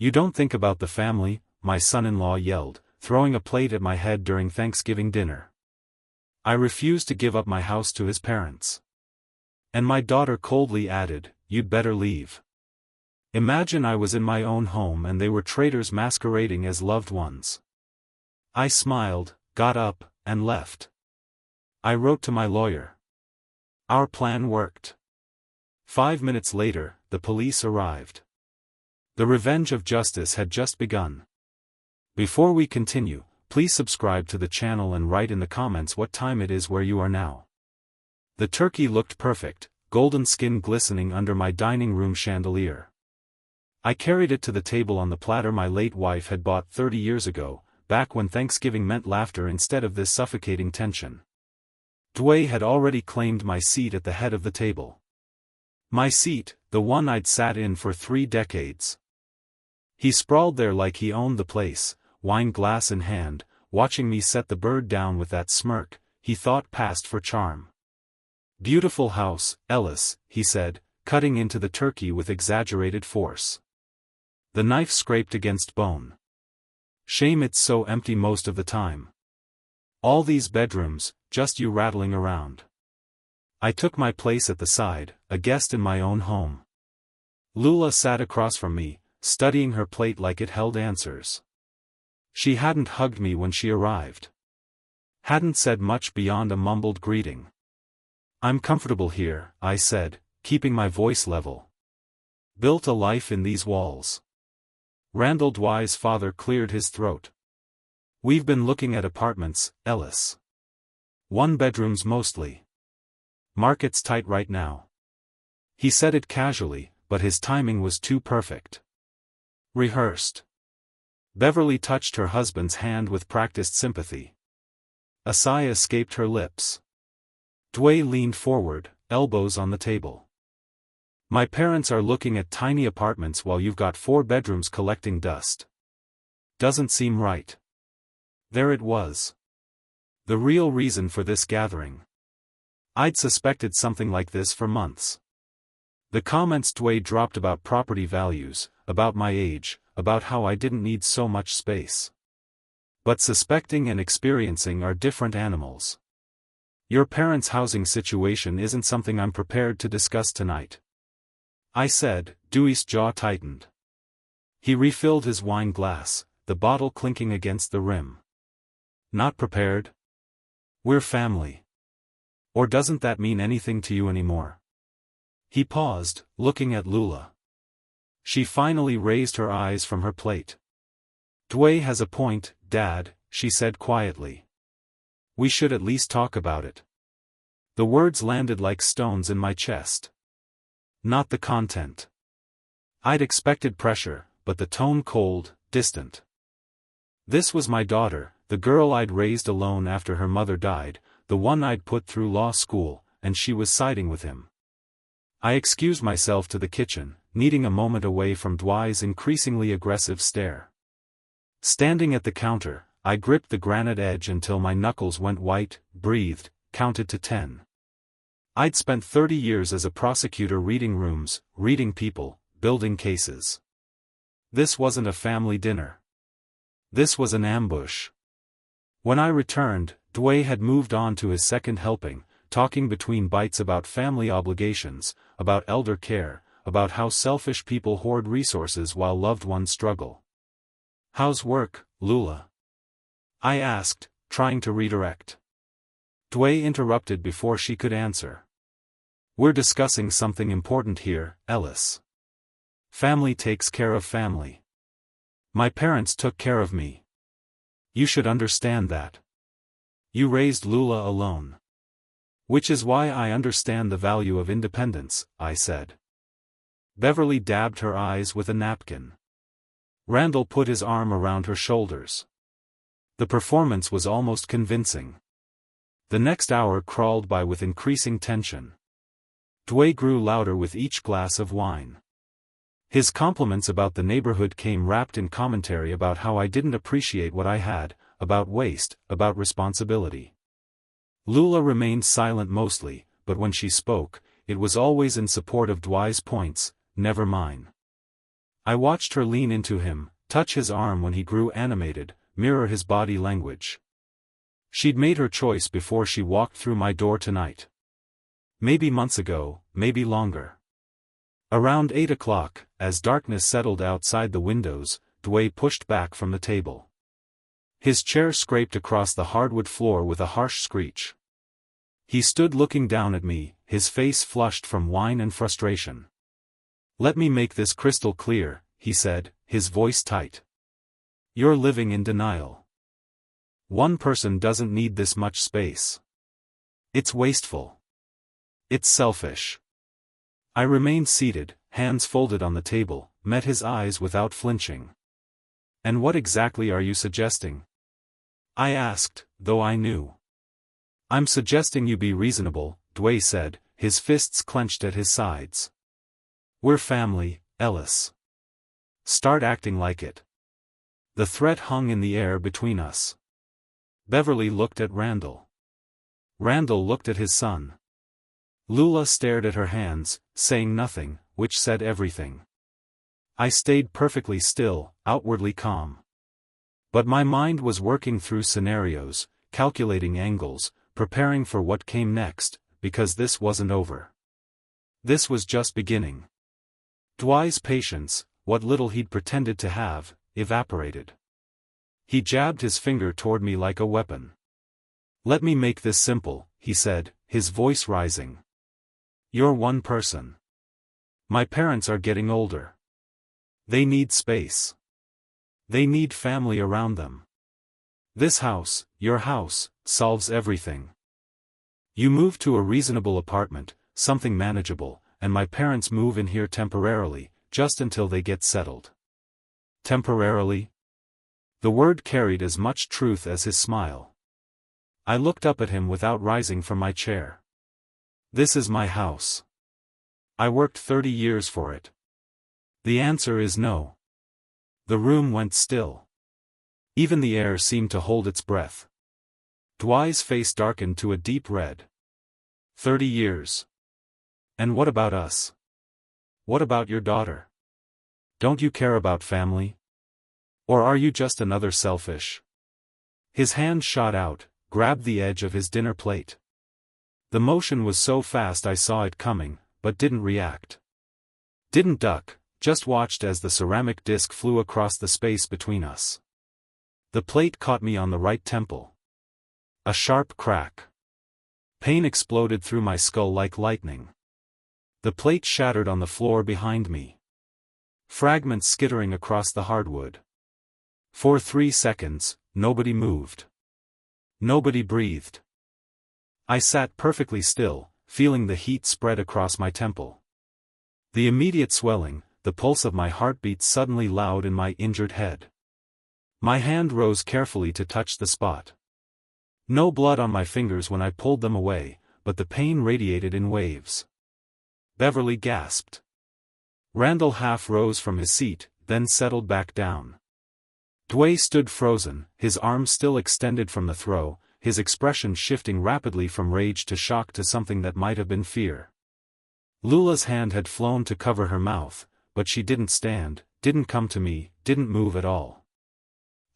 You don't think about the family, my son-in-law yelled, throwing a plate at my head during Thanksgiving dinner. I refused to give up my house to his parents. And my daughter coldly added, "You'd better leave." Imagine I was in my own home and they were traitors masquerading as loved ones. I smiled, got up, and left. I wrote to my lawyer. Our plan worked. 5 minutes later, the police arrived. The revenge of justice had just begun. Before we continue, please subscribe to the channel and write in the comments what time it is where you are now. The turkey looked perfect, golden skin glistening under my dining room chandelier. I carried it to the table on the platter my late wife had bought 30 years ago, back when Thanksgiving meant laughter instead of this suffocating tension. Dwayne had already claimed my seat at the head of the table. My seat, the one I'd sat in for 3 decades. He sprawled there like he owned the place, wine glass in hand, watching me set the bird down with that smirk he thought passed for charm. "Beautiful house, Ellis," he said, cutting into the turkey with exaggerated force. The knife scraped against bone. "Shame it's so empty most of the time. All these bedrooms, just you rattling around." I took my place at the side, a guest in my own home. Lula sat across from me, studying her plate like it held answers. She hadn't hugged me when she arrived. Hadn't said much beyond a mumbled greeting. "I'm comfortable here," I said, keeping my voice level. "Built a life in these walls." Randall Dwight's father cleared his throat. "We've been looking at apartments, Ellis. 1-bedrooms mostly. Market's tight right now." He said it casually, but his timing was too perfect. Rehearsed. Beverly touched her husband's hand with practiced sympathy. A sigh escaped her lips. Dwayne leaned forward, elbows on the table. "My parents are looking at tiny apartments while you've got 4 bedrooms collecting dust. Doesn't seem right." There it was. The real reason for this gathering. I'd suspected something like this for months. The comments Dwayne dropped about property values, about my age, about how I didn't need so much space. But suspecting and experiencing are different animals. Your parents' housing situation isn't something I'm prepared to discuss tonight, I said. Dewey's jaw tightened. He refilled his wine glass, the bottle clinking against the rim. "Not prepared? We're family. Or doesn't that mean anything to you anymore?" He paused, looking at Lula. She finally raised her eyes from her plate. "Dwayne has a point, Dad," she said quietly. "We should at least talk about it." The words landed like stones in my chest. Not the content. I'd expected pressure, but the tone cold, distant. This was my daughter, the girl I'd raised alone after her mother died, the one I'd put through law school, and she was siding with him. I excused myself to the kitchen, needing a moment away from Dwayne's increasingly aggressive stare. Standing at the counter, I gripped the granite edge until my knuckles went white, breathed, counted to 10. I'd spent 30 years as a prosecutor reading rooms, reading people, building cases. This wasn't a family dinner. This was an ambush. When I returned, Dwayne had moved on to his second helping, talking between bites about family obligations, about elder care, about how selfish people hoard resources while loved ones struggle. "How's work, Lula?" I asked, trying to redirect. Dwayne interrupted before she could answer. "We're discussing something important here, Ellis. Family takes care of family. My parents took care of me. You should understand that. You raised Lula alone. Which is why I understand the value of independence," I said. Beverly dabbed her eyes with a napkin. Randall put his arm around her shoulders. The performance was almost convincing. The next hour crawled by with increasing tension. Dwayne grew louder with each glass of wine. His compliments about the neighborhood came wrapped in commentary about how I didn't appreciate what I had, about waste, about responsibility. Lula remained silent mostly, but when she spoke, it was always in support of Dwayne's points, never mine. I watched her lean into him, touch his arm when he grew animated, mirror his body language. She'd made her choice before she walked through my door tonight. Maybe months ago, maybe longer. Around 8 o'clock, as darkness settled outside the windows, Dwayne pushed back from the table. His chair scraped across the hardwood floor with a harsh screech. He stood looking down at me, his face flushed from wine and frustration. "Let me make this crystal clear," he said, his voice tight. "You're living in denial. One person doesn't need this much space. It's wasteful. It's selfish." I remained seated, hands folded on the table, met his eyes without flinching. "And what exactly are you suggesting?" I asked, though I knew. "I'm suggesting you be reasonable," Dwayne said, his fists clenched at his sides. "We're family, Ellis. Start acting like it." The threat hung in the air between us. Beverly looked at Randall. Randall looked at his son. Lula stared at her hands, saying nothing, which said everything. I stayed perfectly still, outwardly calm. But my mind was working through scenarios, calculating angles, preparing for what came next, because this wasn't over. This was just beginning. Dwy's patience, what little he'd pretended to have, evaporated. He jabbed his finger toward me like a weapon. "Let me make this simple," he said, his voice rising. "You're one person. My parents are getting older. They need space. They need family around them. This house, your house, solves everything. You move to a reasonable apartment, something manageable, and my parents move in here temporarily, just until they get settled." Temporarily? The word carried as much truth as his smile. I looked up at him without rising from my chair. "This is my house. I worked 30 years for it." The answer is no. The room went still. Even the air seemed to hold its breath. Dwy's face darkened to a deep red. 30 years. And what about us? What about your daughter? Don't you care about family? Or are you just another selfish? His hand shot out, grabbed the edge of his dinner plate. The motion was so fast I saw it coming, but didn't react. Didn't duck, just watched as the ceramic disc flew across the space between us. The plate caught me on the right temple. A sharp crack. Pain exploded through my skull like lightning. The plate shattered on the floor behind me. Fragments skittering across the hardwood. For 3 seconds, nobody moved. Nobody breathed. I sat perfectly still, feeling the heat spread across my temple. The immediate swelling, the pulse of my heartbeat suddenly loud in my injured head. My hand rose carefully to touch the spot. No blood on my fingers when I pulled them away, but the pain radiated in waves. Beverly gasped. Randall half rose from his seat, then settled back down. Dwayne stood frozen, his arms still extended from the throw, his expression shifting rapidly from rage to shock to something that might have been fear. Lula's hand had flown to cover her mouth, but she didn't stand, didn't come to me, didn't move at all.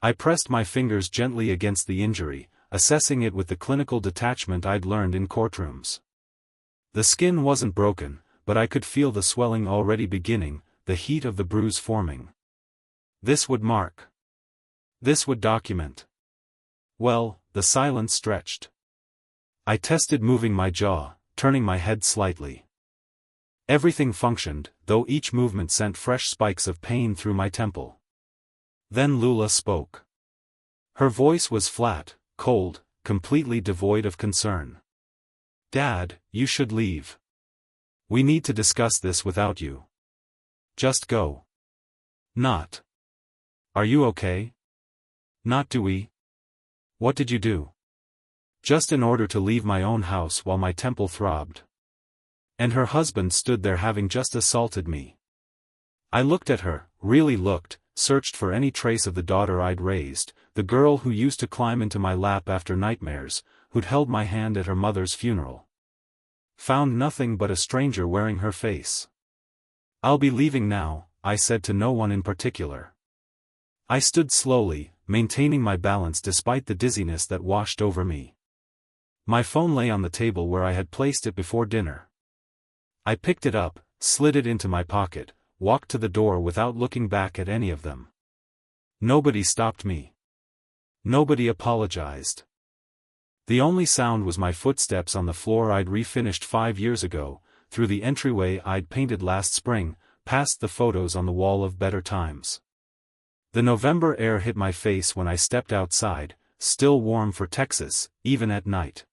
I pressed my fingers gently against the injury, assessing it with the clinical detachment I'd learned in courtrooms. The skin wasn't broken, but I could feel the swelling already beginning, the heat of the bruise forming. This would mark. This would document. Well, the silence stretched. I tested moving my jaw, turning my head slightly. Everything functioned, though each movement sent fresh spikes of pain through my temple. Then Lula spoke. Her voice was flat, cold, completely devoid of concern. "Dad, you should leave. We need to discuss this without you. Just go." "Not. Are you okay?" "Not Dewey. What did you do?" "Just in order to leave my own house while my temple throbbed. And her husband stood there having just assaulted me." I looked at her, really looked, searched for any trace of the daughter I'd raised, the girl who used to climb into my lap after nightmares, who'd held my hand at her mother's funeral. Found nothing but a stranger wearing her face. "I'll be leaving now," I said to no one in particular. I stood slowly, maintaining my balance despite the dizziness that washed over me. My phone lay on the table where I had placed it before dinner. I picked it up, slid it into my pocket, walked to the door without looking back at any of them. Nobody stopped me. Nobody apologized. The only sound was my footsteps on the floor I'd refinished 5 years ago, through the entryway I'd painted last spring, past the photos on the wall of better times. The November air hit my face when I stepped outside, still warm for Texas, even at night.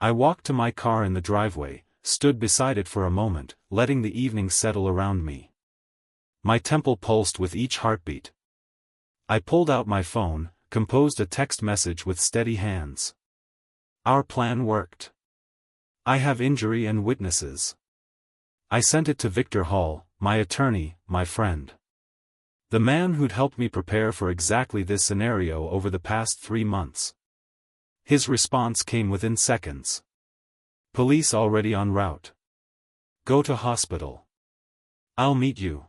I walked to my car in the driveway, stood beside it for a moment, letting the evening settle around me. My temple pulsed with each heartbeat. I pulled out my phone, composed a text message with steady hands. Our plan worked. I have injury and witnesses. I sent it to Victor Hall, my attorney, my friend. The man who'd helped me prepare for exactly this scenario over the past 3 months. His response came within seconds. Police already en route. Go to hospital. I'll meet you.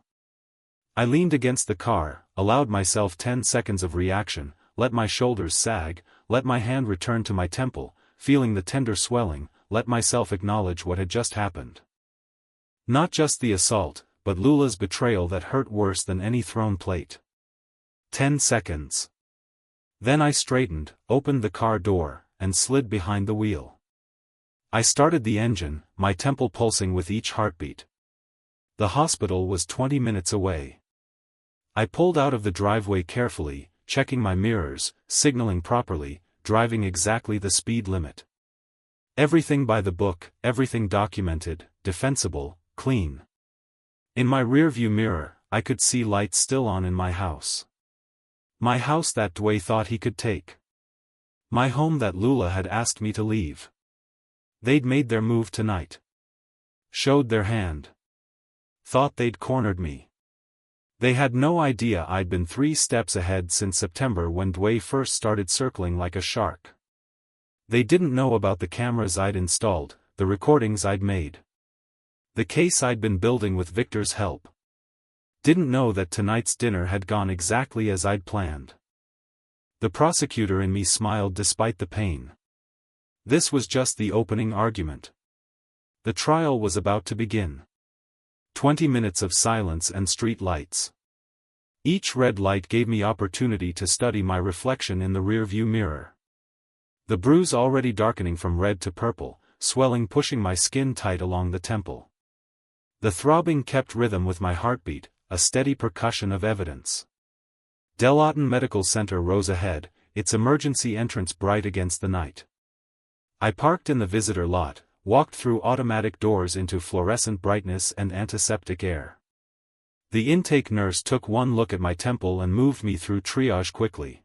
I leaned against the car, allowed myself 10 seconds of reaction, let my shoulders sag, let my hand return to my temple, feeling the tender swelling, let myself acknowledge what had just happened. Not just the assault, but Lula's betrayal that hurt worse than any thrown plate. 10 seconds. Then I straightened, opened the car door, and slid behind the wheel. I started the engine, my temple pulsing with each heartbeat. The hospital was 20 minutes away. I pulled out of the driveway carefully, checking my mirrors, signaling properly, driving exactly the speed limit. Everything by the book, everything documented, defensible, clean. In my rearview mirror, I could see lights still on in my house. My house that Dwayne thought he could take. My home that Lula had asked me to leave. They'd made their move tonight. Showed their hand. Thought they'd cornered me. They had no idea I'd been 3 steps ahead since September when Dwayne first started circling like a shark. They didn't know about the cameras I'd installed, the recordings I'd made. The case I'd been building with Victor's help. Didn't know that tonight's dinner had gone exactly as I'd planned. The prosecutor in me smiled despite the pain. This was just the opening argument. The trial was about to begin. 20 minutes of silence and street lights. Each red light gave me opportunity to study my reflection in the rearview mirror. The bruise already darkening from red to purple, swelling pushing my skin tight along the temple. The throbbing kept rhythm with my heartbeat, a steady percussion of evidence. Delawton Medical Center rose ahead, its emergency entrance bright against the night. I parked in the visitor lot, walked through automatic doors into fluorescent brightness and antiseptic air. The intake nurse took one look at my temple and moved me through triage quickly.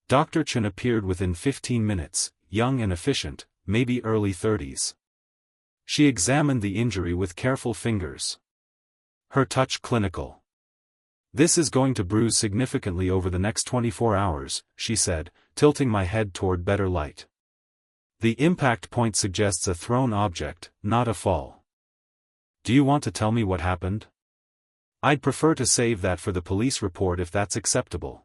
Dr. Chen appeared within 15 minutes, young and efficient, maybe early 30s. She examined the injury with careful fingers. Her touch clinical. This is going to bruise significantly over the next 24 hours, she said, tilting my head toward better light. The impact point suggests a thrown object, not a fall. Do you want to tell me what happened? I'd prefer to save that for the police report if that's acceptable.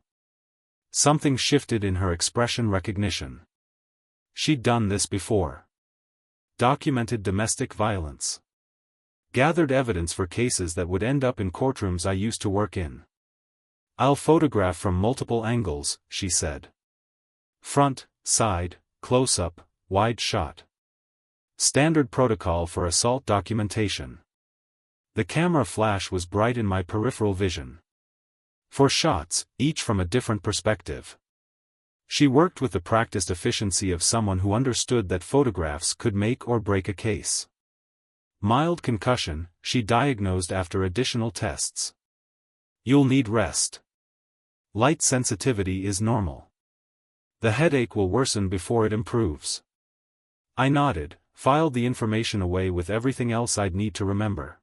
Something shifted in her expression recognition. She'd done this before. Documented domestic violence. Gathered evidence for cases that would end up in courtrooms I used to work in. I'll photograph from multiple angles, she said. Front, side, close-up, wide shot. Standard protocol for assault documentation. The camera flash was bright in my peripheral vision. 4 shots, each from a different perspective. She worked with the practiced efficiency of someone who understood that photographs could make or break a case. Mild concussion, she diagnosed after additional tests. You'll need rest. Light sensitivity is normal. The headache will worsen before it improves. I nodded, filed the information away with everything else I'd need to remember.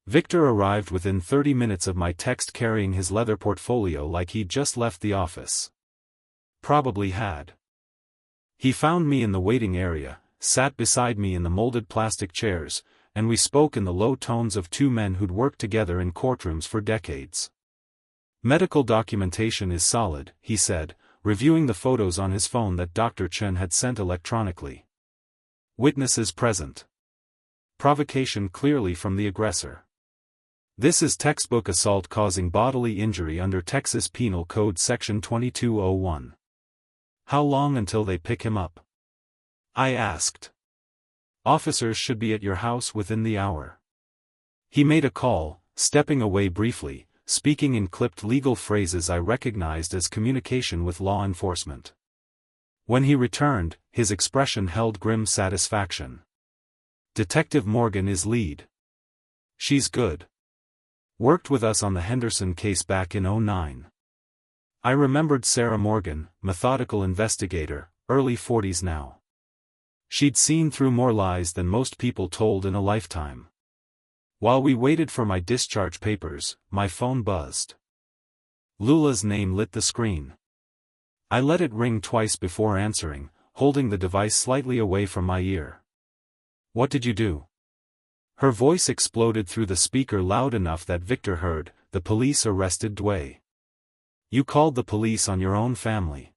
Victor arrived within 30 minutes of my text carrying his leather portfolio like he'd just left the office. Probably had. He found me in the waiting area, sat beside me in the molded plastic chairs, and we spoke in the low tones of two men who'd worked together in courtrooms for decades. "Medical documentation is solid," he said, reviewing the photos on his phone that Dr. Chen had sent electronically. "Witnesses present. Provocation clearly from the aggressor. This is textbook assault causing bodily injury under Texas Penal Code Section 2201. How long until they pick him up?" I asked. "Officers should be at your house within the hour." He made a call, stepping away briefly, speaking in clipped legal phrases I recognized as communication with law enforcement. When he returned, his expression held grim satisfaction. "Detective Morgan is lead. She's good. Worked with us on the Henderson case back in '09. I remembered Sarah Morgan, methodical investigator, early 40s now. She'd seen through more lies than most people told in a lifetime. While we waited for my discharge papers, my phone buzzed. Lula's name lit the screen. I let it ring twice before answering, holding the device slightly away from my ear. "What did you do?" Her voice exploded through the speaker loud enough that Victor heard. "The police arrested Dway. You called the police on your own family.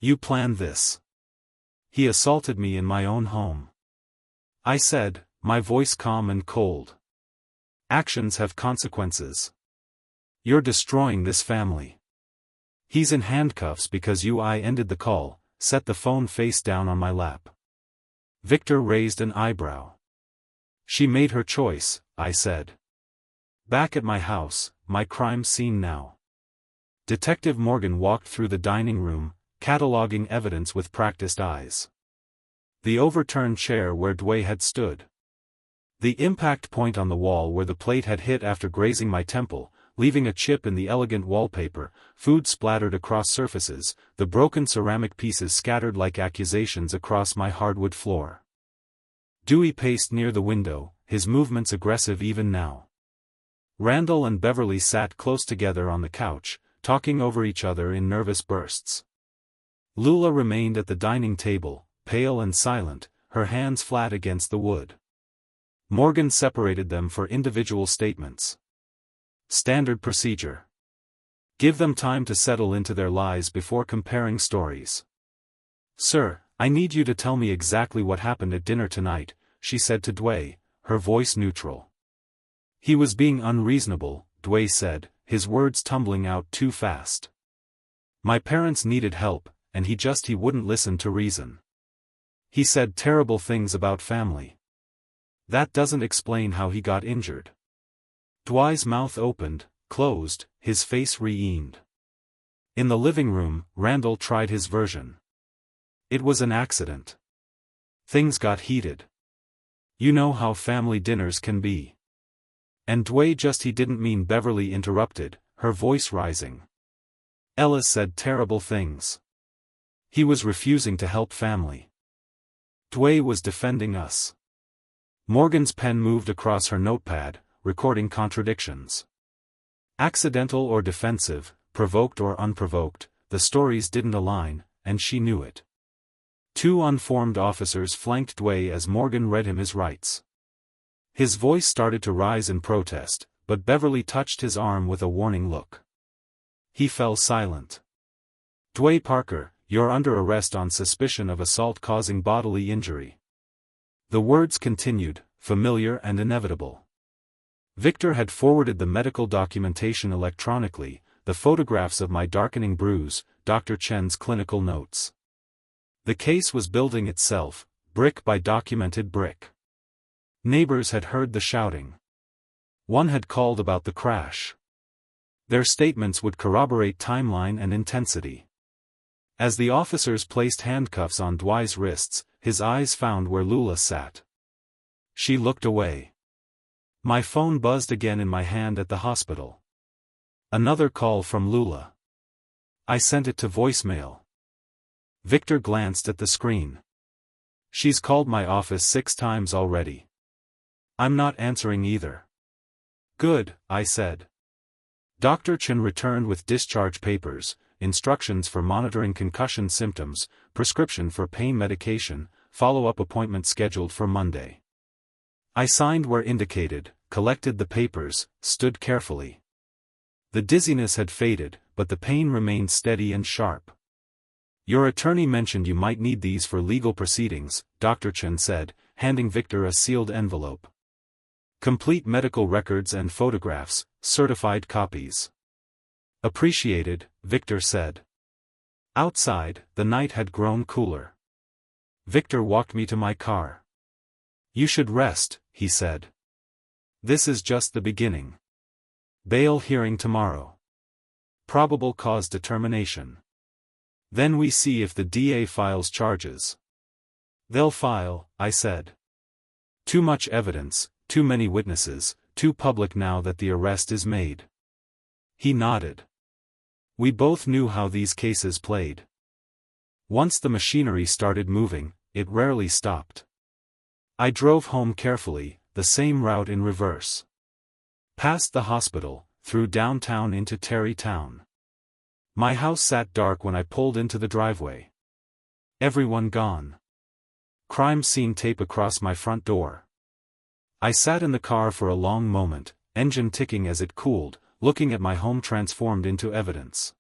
You planned this. He assaulted me in my own home," I said, my voice calm and cold. "Actions have consequences. You're destroying this family. He's in handcuffs because I ended the call," set the phone face down on my lap. Victor raised an eyebrow. "She made her choice," I said. Back at my house, my crime scene now. Detective Morgan walked through the dining room, cataloging evidence with practiced eyes. The overturned chair where Dway had stood. The impact point on the wall where the plate had hit after grazing my temple, leaving a chip in the elegant wallpaper, food splattered across surfaces, the broken ceramic pieces scattered like accusations across my hardwood floor. Dewey paced near the window, his movements aggressive even now. Randall and Beverly sat close together on the couch, talking over each other in nervous bursts. Lula remained at the dining table, pale and silent, her hands flat against the wood. Morgan separated them for individual statements. Standard procedure. Give them time to settle into their lies before comparing stories. "Sir, I need you to tell me exactly what happened at dinner tonight," she said to Dway, her voice neutral. "He was being unreasonable," Dway said, his words tumbling out too fast. "My parents needed help, and he wouldn't listen to reason. He said terrible things about family. That doesn't explain how he got injured." Dway's mouth opened, closed, his face re-eamed. In the living room, Randall tried his version. "It was an accident. Things got heated. You know how family dinners can be." And Dway he didn't mean. Beverly interrupted, her voice rising. "Ellis said terrible things. He was refusing to help family. Dway was defending us." Morgan's pen moved across her notepad, recording contradictions. Accidental or defensive, provoked or unprovoked, the stories didn't align, and she knew it. Two unformed officers flanked Dway as Morgan read him his rights. His voice started to rise in protest, but Beverly touched his arm with a warning look. He fell silent. "Dway Parker, you're under arrest on suspicion of assault causing bodily injury." The words continued, familiar and inevitable. Victor had forwarded the medical documentation electronically, the photographs of my darkening bruise, Dr. Chen's clinical notes. The case was building itself, brick by documented brick. Neighbors had heard the shouting. One had called about the crash. Their statements would corroborate timeline and intensity. As the officers placed handcuffs on Dway's wrists, his eyes found where Lula sat. She looked away. My phone buzzed again in my hand at the hospital. Another call from Lula. I sent it to voicemail. Victor glanced at the screen. "She's called my office 6 times already. I'm not answering either." "Good," I said. Dr. Chen returned with discharge papers, instructions for monitoring concussion symptoms, prescription for pain medication, follow-up appointment scheduled for Monday. I signed where indicated, collected the papers, stood carefully. The dizziness had faded, but the pain remained steady and sharp. "Your attorney mentioned you might need these for legal proceedings," Dr. Chen said, handing Victor a sealed envelope. "Complete medical records and photographs, certified copies." "Appreciated," Victor said. Outside, the night had grown cooler. Victor walked me to my car. "You should rest," he said. "This is just the beginning. Bail hearing tomorrow. Probable cause determination. Then we see if the DA files charges." "They'll file," I said. "Too much evidence, too many witnesses, too public now that the arrest is made." He nodded. We both knew how these cases played. Once the machinery started moving, it rarely stopped. I drove home carefully, the same route in reverse. Past the hospital, through downtown into Terrytown. My house sat dark when I pulled into the driveway. Everyone gone. Crime scene tape across my front door. I sat in the car for a long moment, engine ticking as it cooled, looking at my home transformed into evidence.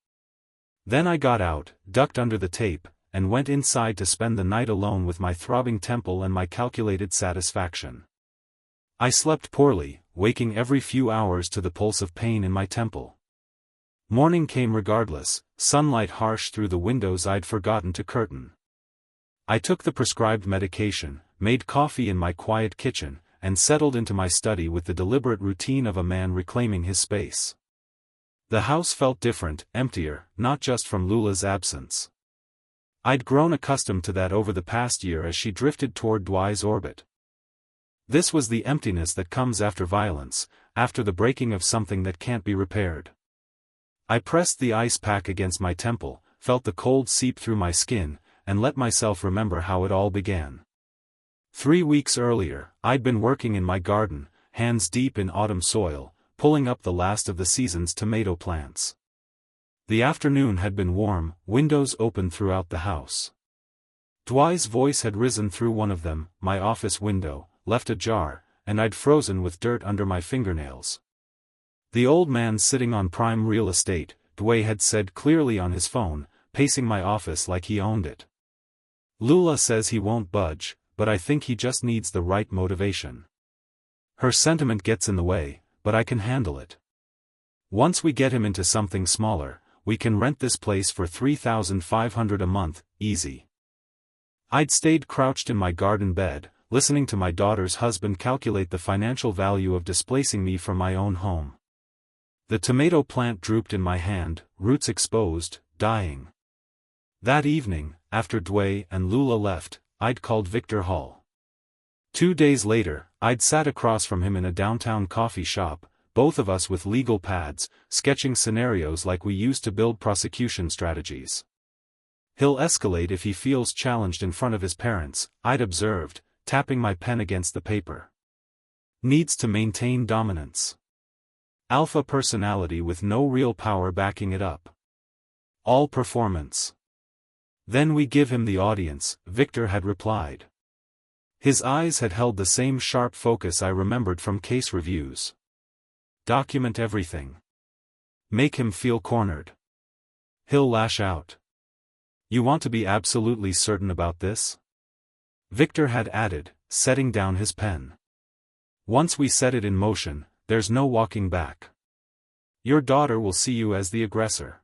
Then I got out, ducked under the tape, and went inside to spend the night alone with my throbbing temple and my calculated satisfaction. I slept poorly, waking every few hours to the pulse of pain in my temple. Morning came regardless, sunlight harsh through the windows I'd forgotten to curtain. I took the prescribed medication, made coffee in my quiet kitchen, and settled into my study with the deliberate routine of a man reclaiming his space. The house felt different, emptier, not just from Lula's absence. I'd grown accustomed to that over the past year as she drifted toward Dwight's orbit. This was the emptiness that comes after violence, after the breaking of something that can't be repaired. I pressed the ice pack against my temple, felt the cold seep through my skin, and let myself remember how it all began. 3 weeks earlier, I'd been working in my garden, hands deep in autumn soil, pulling up the last of the season's tomato plants. The afternoon had been warm, windows open throughout the house. Dwight's voice had risen through one of them, my office window, left ajar, and I'd frozen with dirt under my fingernails. "The old man sitting on prime real estate," Dwight had said clearly on his phone, pacing my office like he owned it. "Lula says he won't budge, but I think he just needs the right motivation. Her sentiment gets in the way, but I can handle it. Once we get him into something smaller, we can rent this place for $3,500 a month, easy." I'd stayed crouched in my garden bed, listening to my daughter's husband calculate the financial value of displacing me from my own home. The tomato plant drooped in my hand, roots exposed, dying. That evening, after Dwight and Lula left, I'd called Victor Hall. 2 days later, I'd sat across from him in a downtown coffee shop, both of us with legal pads, sketching scenarios like we used to build prosecution strategies. "He'll escalate if he feels challenged in front of his parents," I'd observed, tapping my pen against the paper. "Needs to maintain dominance. Alpha personality with no real power backing it up. All performance. Then we give him the audience," Victor had replied. His eyes had held the same sharp focus I remembered from case reviews. "Document everything. Make him feel cornered. He'll lash out. You want to be absolutely certain about this?" Victor had added, setting down his pen. "Once we set it in motion, there's no walking back. Your daughter will see you as the aggressor."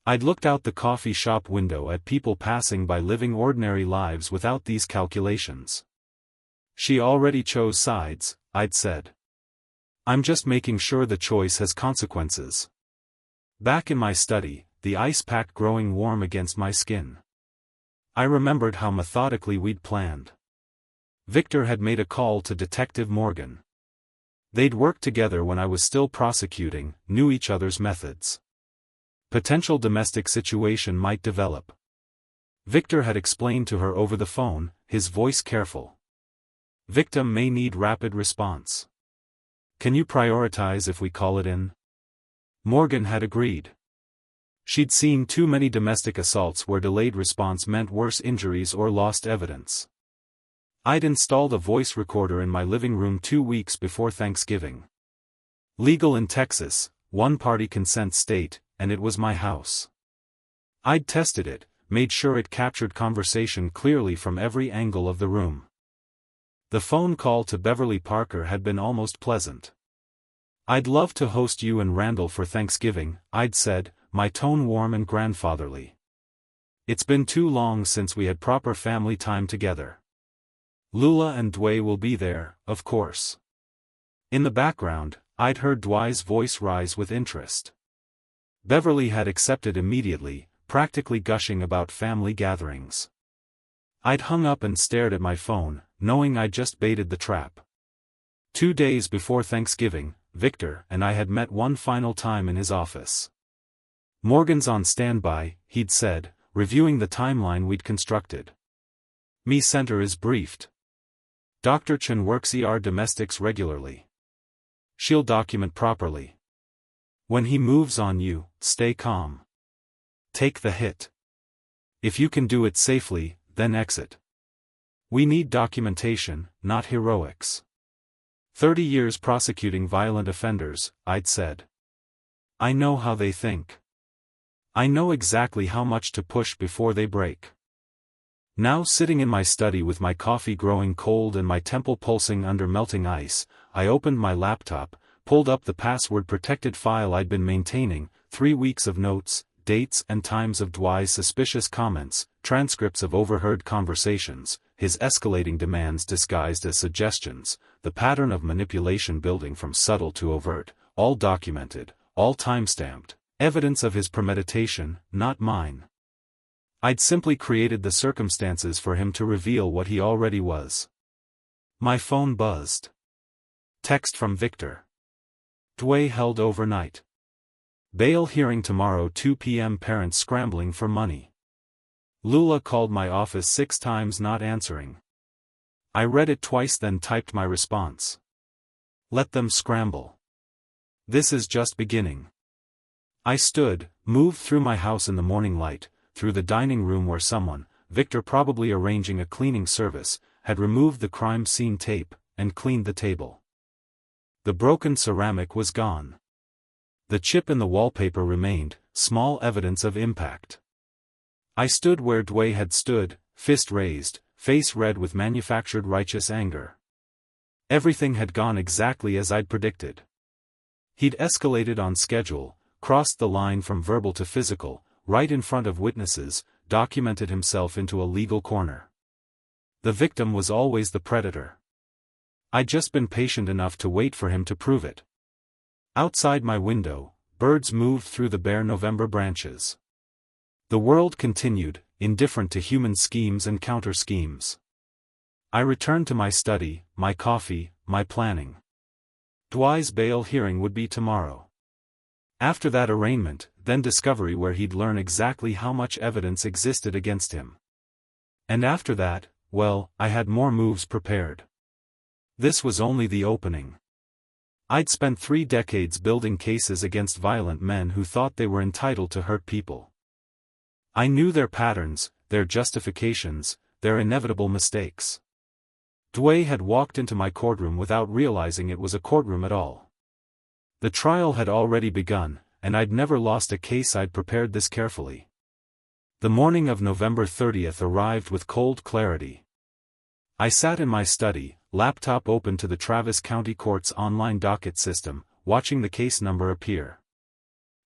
I'd looked out the coffee shop window at people passing by living ordinary lives without these calculations. "She already chose sides," I'd said. "I'm just making sure the choice has consequences." Back in my study, the ice pack growing warm against my skin. I remembered how methodically we'd planned. Victor had made a call to Detective Morgan. They'd worked together when I was still prosecuting, knew each other's methods. Potential domestic situation might develop. Victor had explained to her over the phone, his voice careful. "Victim may need rapid response. Can you prioritize if we call it in?" Morgan had agreed. She'd seen too many domestic assaults where delayed response meant worse injuries or lost evidence. I'd installed a voice recorder in my living room 2 weeks before Thanksgiving. Legal in Texas, one-party consent state, and it was my house. I'd tested it, made sure it captured conversation clearly from every angle of the room. The phone call to Beverly Parker had been almost pleasant. "I'd love to host you and Randall for Thanksgiving," I'd said, my tone warm and grandfatherly. "It's been too long since we had proper family time together. Lula and Dway will be there, of course." In the background, I'd heard Dway's voice rise with interest. Beverly had accepted immediately, practically gushing about family gatherings. I'd hung up and stared at my phone, knowing I'd just baited the trap. 2 days before Thanksgiving, Victor and I had met one final time in his office. "Morgan's on standby," he'd said, reviewing the timeline we'd constructed. "Me center is briefed. Dr. Chen works ER domestics regularly. She'll document properly. When he moves on you, stay calm. Take the hit. If you can do it safely, then exit. We need documentation, not heroics. 30 years prosecuting violent offenders," I'd said. "I know how they think. I know exactly how much to push before they break." Now sitting in my study with my coffee growing cold and my temple pulsing under melting ice, I opened my laptop, pulled up the password-protected file I'd been maintaining, 3 weeks of notes, dates and times of Dway's suspicious comments, transcripts of overheard conversations, his escalating demands disguised as suggestions, the pattern of manipulation building from subtle to overt, all documented, all time-stamped, evidence of his premeditation, not mine. I'd simply created the circumstances for him to reveal what he already was. My phone buzzed. Text from Victor. "Dway held overnight. Bail hearing tomorrow 2 p.m. Parents scrambling for money. Lula called my office 6 times not answering." I read it twice then typed my response. "Let them scramble. This is just beginning." I stood, moved through my house in the morning light, through the dining room where someone, Victor probably arranging a cleaning service, had removed the crime scene tape, and cleaned the table. The broken ceramic was gone. The chip in the wallpaper remained, small evidence of impact. I stood where Dway had stood, fist raised, face red with manufactured righteous anger. Everything had gone exactly as I'd predicted. He'd escalated on schedule, crossed the line from verbal to physical, right in front of witnesses, documented himself into a legal corner. The victim was always the predator. I'd just been patient enough to wait for him to prove it. Outside my window, birds moved through the bare November branches. The world continued, indifferent to human schemes and counter-schemes. I returned to my study, my coffee, my planning. Dway's bail hearing would be tomorrow. After that arraignment, then discovery where he'd learn exactly how much evidence existed against him. And after that, well, I had more moves prepared. This was only the opening. I'd spent 3 decades building cases against violent men who thought they were entitled to hurt people. I knew their patterns, their justifications, their inevitable mistakes. Dway had walked into my courtroom without realizing it was a courtroom at all. The trial had already begun, and I'd never lost a case I'd prepared this carefully. The morning of November 30th arrived with cold clarity. I sat in my study, laptop open to the Travis County Court's online docket system, watching the case number appear.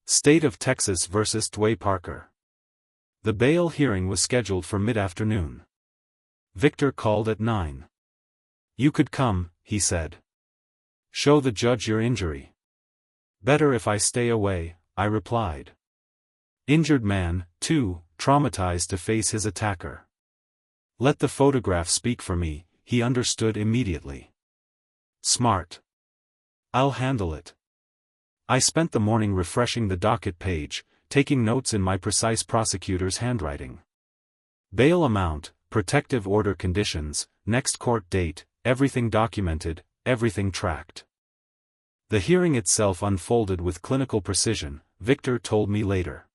State of Texas versus Dway Parker. The bail hearing was scheduled for mid-afternoon. Victor called at 9. "You could come," he said. "Show the judge your injury." "Better if I stay away," I replied. Injured man, too, traumatized to face his attacker. Let the photograph speak for me, he understood immediately. Smart. I'll handle it. I spent the morning refreshing the docket page, taking notes in my precise prosecutor's handwriting. Bail amount, protective order conditions, next court date, everything documented, everything tracked. The hearing itself unfolded with clinical precision, Victor told me later.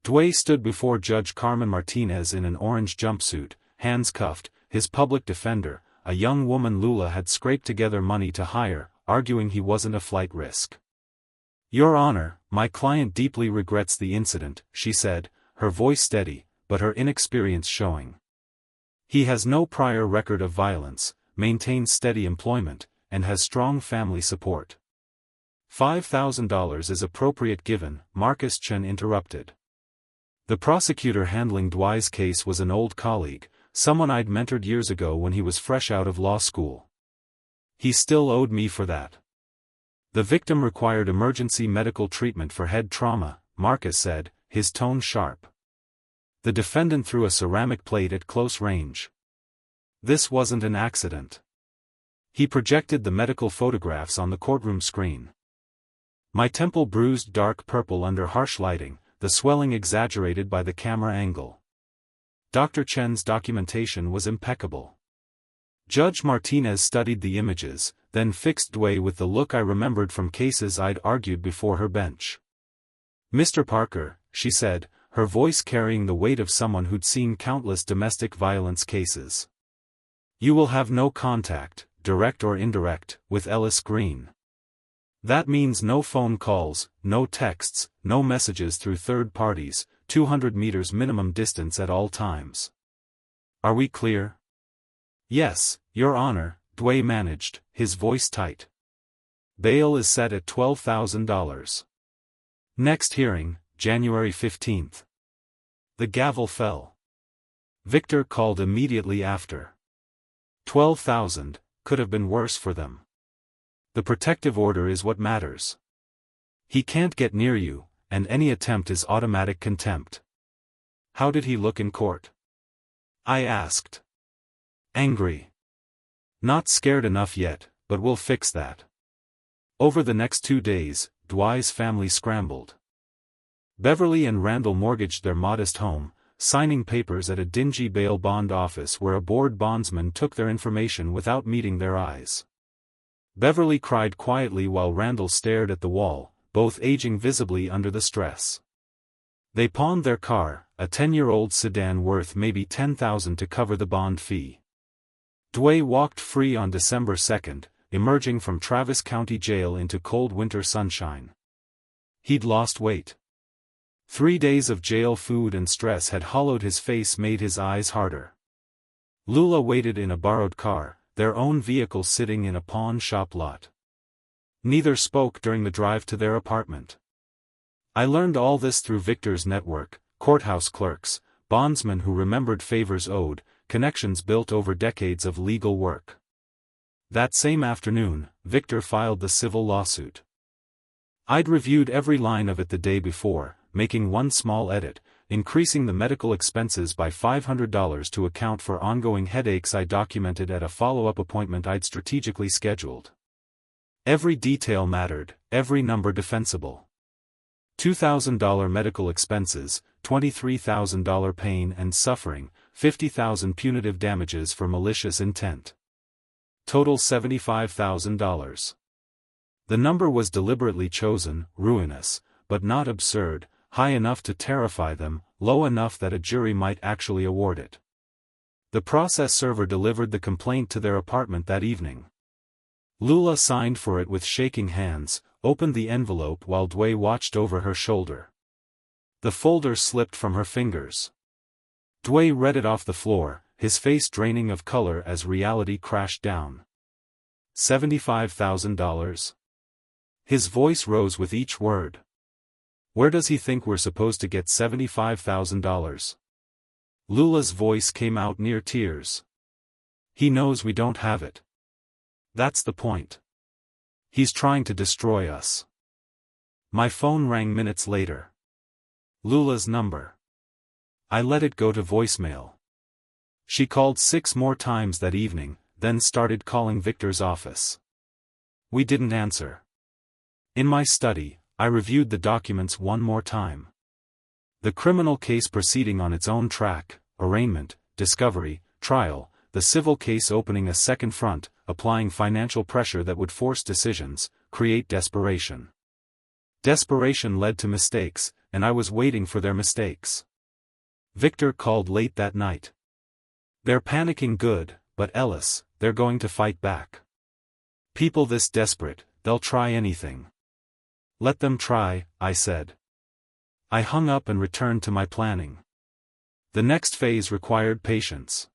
Dway stood before Judge Carmen Martinez in an orange jumpsuit, hands cuffed, his public defender, a young woman Lula had scraped together money to hire, arguing he wasn't a flight risk. "Your Honor, my client deeply regrets the incident," she said, her voice steady, but her inexperience showing. "He has no prior record of violence, maintains steady employment, and has strong family support." $5,000 is appropriate given, Marcus Chen interrupted. The prosecutor handling Dwight's case was an old colleague, someone I'd mentored years ago when he was fresh out of law school. He still owed me for that. The victim required emergency medical treatment for head trauma, Marcus said, his tone sharp. The defendant threw a ceramic plate at close range. This wasn't an accident. He projected the medical photographs on the courtroom screen. My temple bruised dark purple under harsh lighting, the swelling exaggerated by the camera angle. Dr. Chen's documentation was impeccable. Judge Martinez studied the images, then fixed Dway with the look I remembered from cases I'd argued before her bench. "Mr. Parker," she said, her voice carrying the weight of someone who'd seen countless domestic violence cases. "You will have no contact, direct or indirect, with Ellis Green. That means no phone calls, no texts, no messages through third parties, 200 meters minimum distance at all times. Are we clear?" "Yes, Your Honor," Dway managed, his voice tight. "Bail is set at $12,000. Next hearing, January 15th. The gavel fell. Victor called immediately after. 12,000, could have been worse for them. The protective order is what matters. He can't get near you, and any attempt is automatic contempt. How did he look in court?" I asked. "Angry. Not scared enough yet, but we'll fix that." Over the next 2 days, Dwight's family scrambled. Beverly and Randall mortgaged their modest home, signing papers at a dingy bail bond office where a bored bondsman took their information without meeting their eyes. Beverly cried quietly while Randall stared at the wall, both aging visibly under the stress. They pawned their car, a 10-year-old sedan worth maybe $10,000 to cover the bond fee. Dway walked free on December 2nd, emerging from Travis County Jail into cold winter sunshine. He'd lost weight. 3 days of jail food and stress had hollowed his face, made his eyes harder. Lula waited in a borrowed car, their own vehicle sitting in a pawn shop lot. Neither spoke during the drive to their apartment. I learned all this through Victor's network, courthouse clerks, bondsmen who remembered favors owed, connections built over decades of legal work. That same afternoon, Victor filed the civil lawsuit. I'd reviewed every line of it the day before, making one small edit, increasing the medical expenses by $500 to account for ongoing headaches I documented at a follow-up appointment I'd strategically scheduled. Every detail mattered, every number defensible. $2,000 medical expenses, $23,000 pain and suffering, $50,000 punitive damages for malicious intent. Total $75,000. The number was deliberately chosen, ruinous, but not absurd, high enough to terrify them, low enough that a jury might actually award it. The process server delivered the complaint to their apartment that evening. Lula signed for it with shaking hands, opened the envelope while Dway watched over her shoulder. The folder slipped from her fingers. Dway read it off the floor, his face draining of color as reality crashed down. $75,000? His voice rose with each word. Where does he think we're supposed to get $75,000? Lula's voice came out near tears. He knows we don't have it. That's the point. He's trying to destroy us. My phone rang minutes later. Lula's number. I let it go to voicemail. She called 6 more times that evening, then started calling Victor's office. We didn't answer. In my study, I reviewed the documents one more time. The criminal case proceeding on its own track, arraignment, discovery, trial, the civil case opening a second front, applying financial pressure that would force decisions, create desperation. Desperation led to mistakes, and I was waiting for their mistakes. Victor called late that night. They're panicking good, but Ellis, they're going to fight back. People this desperate, they'll try anything. Let them try, I said. I hung up and returned to my planning. The next phase required patience.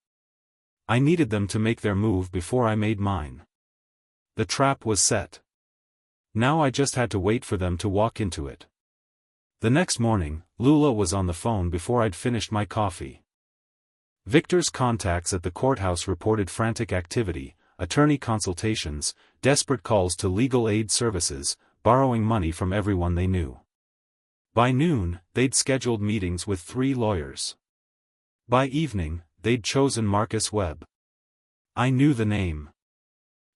I needed them to make their move before I made mine. The trap was set. Now I just had to wait for them to walk into it. The next morning, Lula was on the phone before I'd finished my coffee. Victor's contacts at the courthouse reported frantic activity, attorney consultations, desperate calls to legal aid services, borrowing money from everyone they knew. By noon, they'd scheduled meetings with 3 lawyers. By evening, they'd chosen Marcus Webb. I knew the name.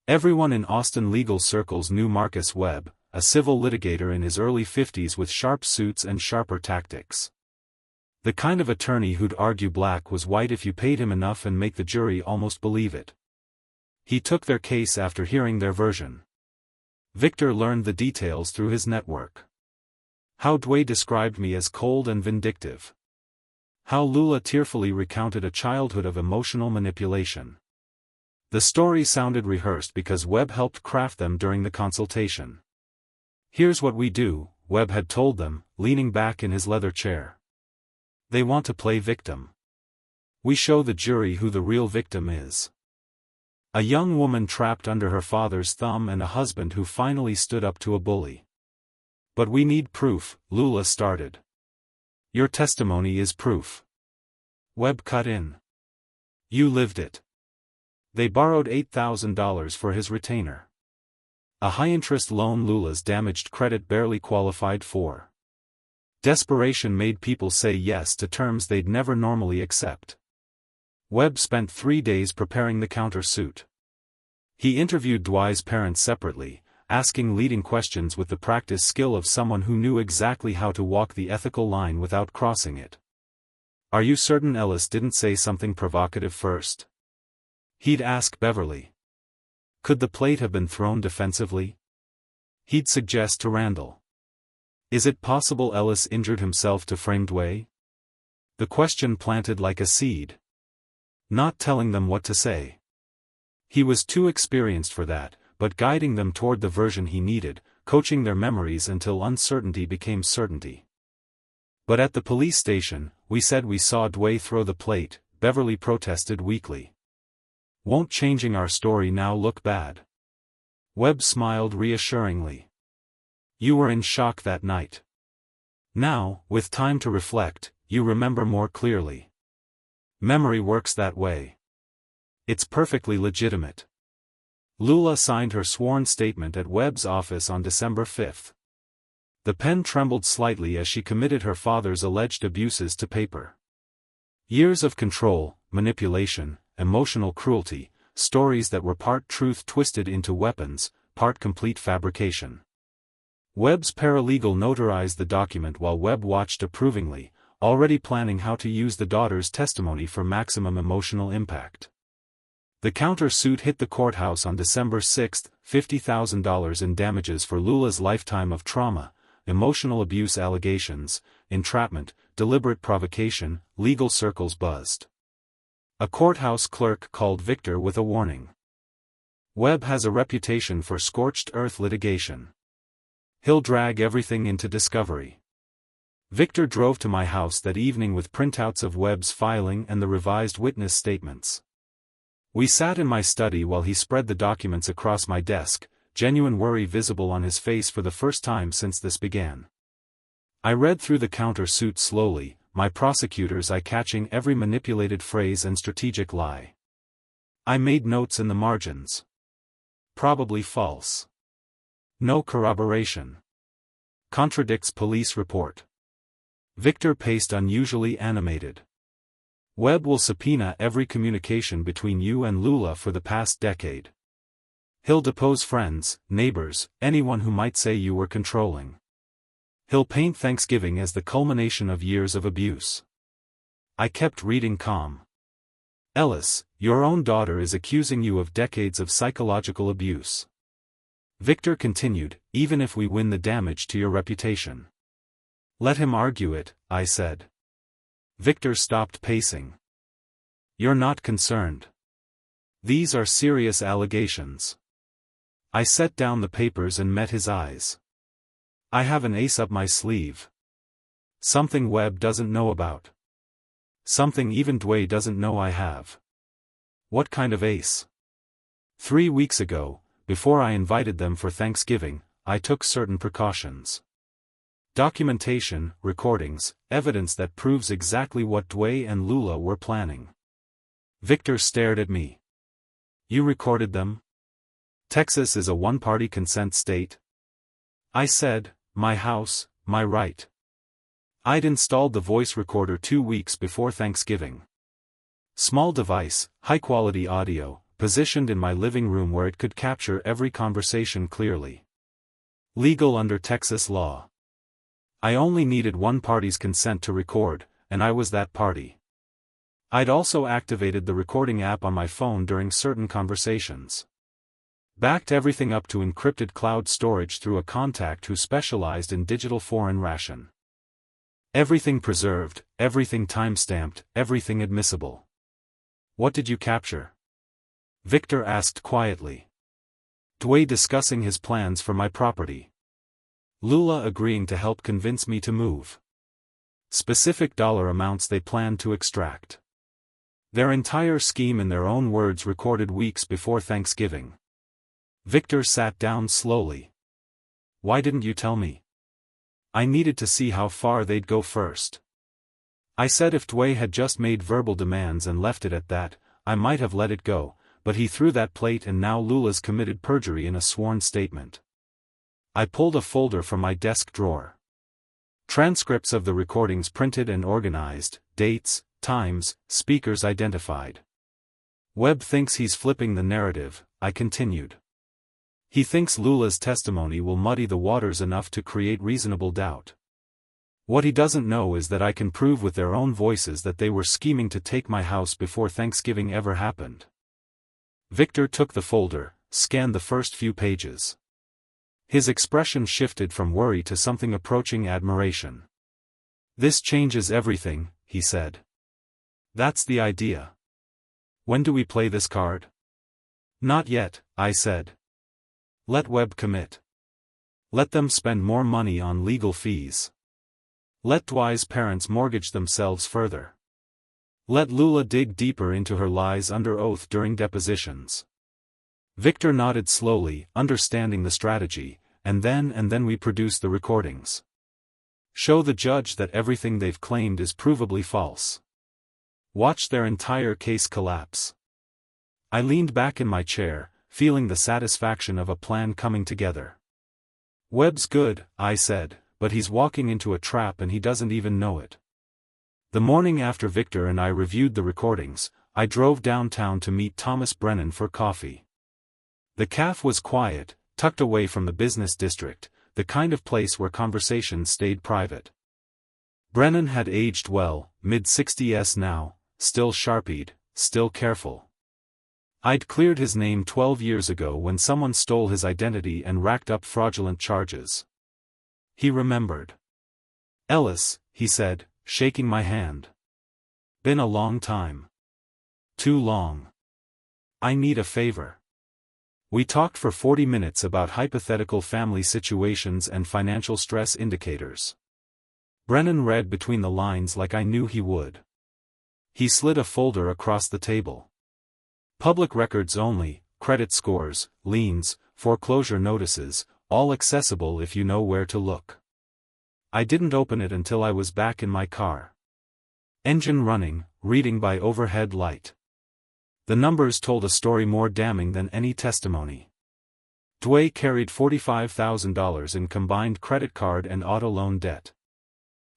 Everyone in Austin legal circles knew Marcus Webb, a civil litigator in his early 50s with sharp suits and sharper tactics. The kind of attorney who'd argue black was white if you paid him enough and make the jury almost believe it. He took their case after hearing their version. Victor learned the details through his network. How Dwayne described me as cold and vindictive. How Lula tearfully recounted a childhood of emotional manipulation. The story sounded rehearsed because Webb helped craft them during the consultation. Here's what we do, Webb had told them, leaning back in his leather chair. They want to play victim. We show the jury who the real victim is. A young woman trapped under her father's thumb and a husband who finally stood up to a bully. But we need proof, Lula started. Your testimony is proof. Webb cut in. You lived it. They borrowed $8,000 for his retainer. A high-interest loan Lula's damaged credit barely qualified for. Desperation made people say yes to terms they'd never normally accept. Webb spent 3 days preparing the countersuit. He interviewed Dwight's parents separately, asking leading questions with the practiced skill of someone who knew exactly how to walk the ethical line without crossing it. Are you certain Ellis didn't say something provocative first? He'd ask Beverly. Could the plate have been thrown defensively? He'd suggest to Randall. Is it possible Ellis injured himself to frame Dwayne? The question planted like a seed. Not telling them what to say. He was too experienced for that, but guiding them toward the version he needed, coaching their memories until uncertainty became certainty. But at the police station, we said we saw Dwayne throw the plate, Beverly protested weakly. Won't changing our story now look bad? Webb smiled reassuringly. You were in shock that night. Now, with time to reflect, you remember more clearly. Memory works that way. It's perfectly legitimate. Lula signed her sworn statement at Webb's office on December 5. The pen trembled slightly as she committed her father's alleged abuses to paper. Years of control, manipulation, emotional cruelty, stories that were part truth twisted into weapons, part complete fabrication. Webb's paralegal notarized the document while Webb watched approvingly, already planning how to use the daughter's testimony for maximum emotional impact. The countersuit hit the courthouse on December 6, $50,000 in damages for Lula's lifetime of trauma, emotional abuse allegations, entrapment, deliberate provocation. Legal circles buzzed. A courthouse clerk called Victor with a warning. Webb has a reputation for scorched earth litigation. He'll drag everything into discovery. Victor drove to my house that evening with printouts of Webb's filing and the revised witness statements. We sat in my study while he spread the documents across my desk, genuine worry visible on his face for the first time since this began. I read through the countersuit slowly, my prosecutor's eye catching every manipulated phrase and strategic lie. I made notes in the margins. Probably false. No corroboration. Contradicts police report. Victor paced unusually animated. Webb will subpoena every communication between you and Lula for the past decade. He'll depose friends, neighbors, anyone who might say you were controlling. He'll paint Thanksgiving as the culmination of years of abuse. I kept reading calm. Ellis, your own daughter is accusing you of decades of psychological abuse. Victor continued, even if we win the damage to your reputation. Let him argue it, I said. Victor stopped pacing. You're not concerned. These are serious allegations. I set down the papers and met his eyes. I have an ace up my sleeve. Something Webb doesn't know about. Something even Dwayne doesn't know I have. What kind of ace? 3 weeks ago, before I invited them for Thanksgiving, I took certain precautions. Documentation, recordings, evidence that proves exactly what Dwayne and Lula were planning. Victor stared at me. You recorded them? Texas is a one-party consent state. I said, my house, my right. I'd installed the voice recorder 2 weeks before Thanksgiving. Small device, high-quality audio, positioned in my living room where it could capture every conversation clearly. Legal under Texas law. I only needed one party's consent to record, and I was that party. I'd also activated the recording app on my phone during certain conversations. Backed everything up to encrypted cloud storage through a contact who specialized in digital foreign ration. Everything preserved, everything timestamped, everything admissible. What did you capture? Victor asked quietly. Dwayne discussing his plans for my property. Lula agreeing to help convince me to move. Specific dollar amounts they planned to extract. Their entire scheme in their own words recorded weeks before Thanksgiving. Victor sat down slowly. Why didn't you tell me? I needed to see how far they'd go first. I said if Dwayne had just made verbal demands and left it at that, I might have let it go, but he threw that plate and now Lula's committed perjury in a sworn statement. I pulled a folder from my desk drawer. Transcripts of the recordings printed and organized, dates, times, speakers identified. Webb thinks he's flipping the narrative, I continued. He thinks Lula's testimony will muddy the waters enough to create reasonable doubt. What he doesn't know is that I can prove with their own voices that they were scheming to take my house before Thanksgiving ever happened. Victor took the folder, scanned the first few pages. His expression shifted from worry to something approaching admiration. This changes everything, he said. That's the idea. When do we play this card? Not yet, I said. Let Webb commit. Let them spend more money on legal fees. Let Dwayne's parents mortgage themselves further. Let Lula dig deeper into her lies under oath during depositions. Victor nodded slowly, understanding the strategy, and then we produce the recordings. Show the judge that everything they've claimed is provably false. Watch their entire case collapse. I leaned back in my chair, feeling the satisfaction of a plan coming together. Webb's good, I said, but he's walking into a trap and he doesn't even know it. The morning after Victor and I reviewed the recordings, I drove downtown to meet Thomas Brennan for coffee. The cafe was quiet, tucked away from the business district, the kind of place where conversations stayed private. Brennan had aged well, mid-60s now, still sharp-eyed, still careful. I'd cleared his name 12 years ago when someone stole his identity and racked up fraudulent charges. He remembered. Ellis, he said, shaking my hand. Been a long time. Too long. I need a favor. We talked for 40 minutes about hypothetical family situations and financial stress indicators. Brennan read between the lines like I knew he would. He slid a folder across the table. Public records only, credit scores, liens, foreclosure notices, all accessible if you know where to look. I didn't open it until I was back in my car. Engine running, reading by overhead light. The numbers told a story more damning than any testimony. Dwayne carried $45,000 in combined credit card and auto loan debt.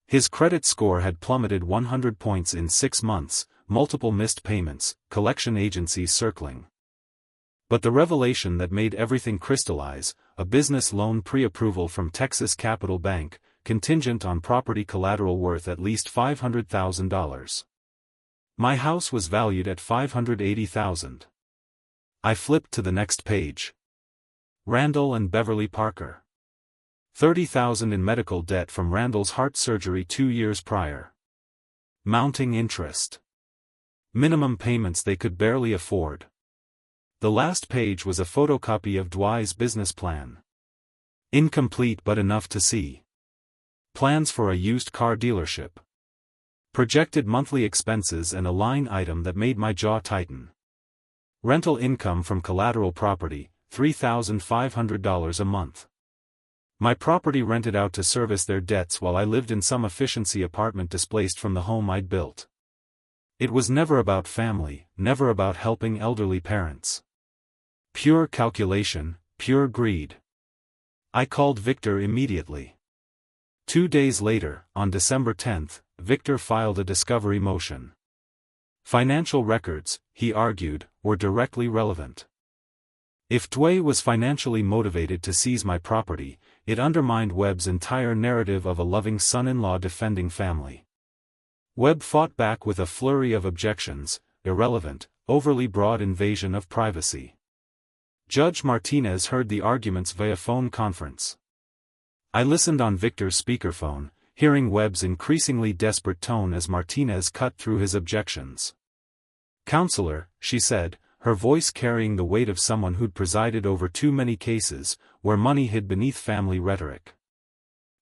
His credit score had plummeted 100 points in 6 months, multiple missed payments, collection agencies circling. But the revelation that made everything crystallize, a business loan pre-approval from Texas Capital Bank, contingent on property collateral worth at least $500,000. My house was valued at $580,000. I flipped to the next page. Randall and Beverly Parker. $30,000 in medical debt from Randall's heart surgery 2 years prior. Mounting interest. Minimum payments they could barely afford. The last page was a photocopy of Dwight's business plan. Incomplete but enough to see. Plans for a used car dealership. Projected monthly expenses and a line item that made my jaw tighten. Rental income from collateral property, $3,500 a month. My property rented out to service their debts while I lived in some efficiency apartment displaced from the home I'd built. It was never about family, never about helping elderly parents. Pure calculation, pure greed. I called Victor immediately. 2 days later, on December 10th, Victor filed a discovery motion. Financial records, he argued, were directly relevant. If Dwight was financially motivated to seize my property, it undermined Webb's entire narrative of a loving son-in-law defending family. Webb fought back with a flurry of objections: irrelevant, overly broad invasion of privacy. Judge Martinez heard the arguments via phone conference. I listened on Victor's speakerphone, hearing Webb's increasingly desperate tone as Martinez cut through his objections. "Counselor," she said, her voice carrying the weight of someone who'd presided over too many cases, where money hid beneath family rhetoric.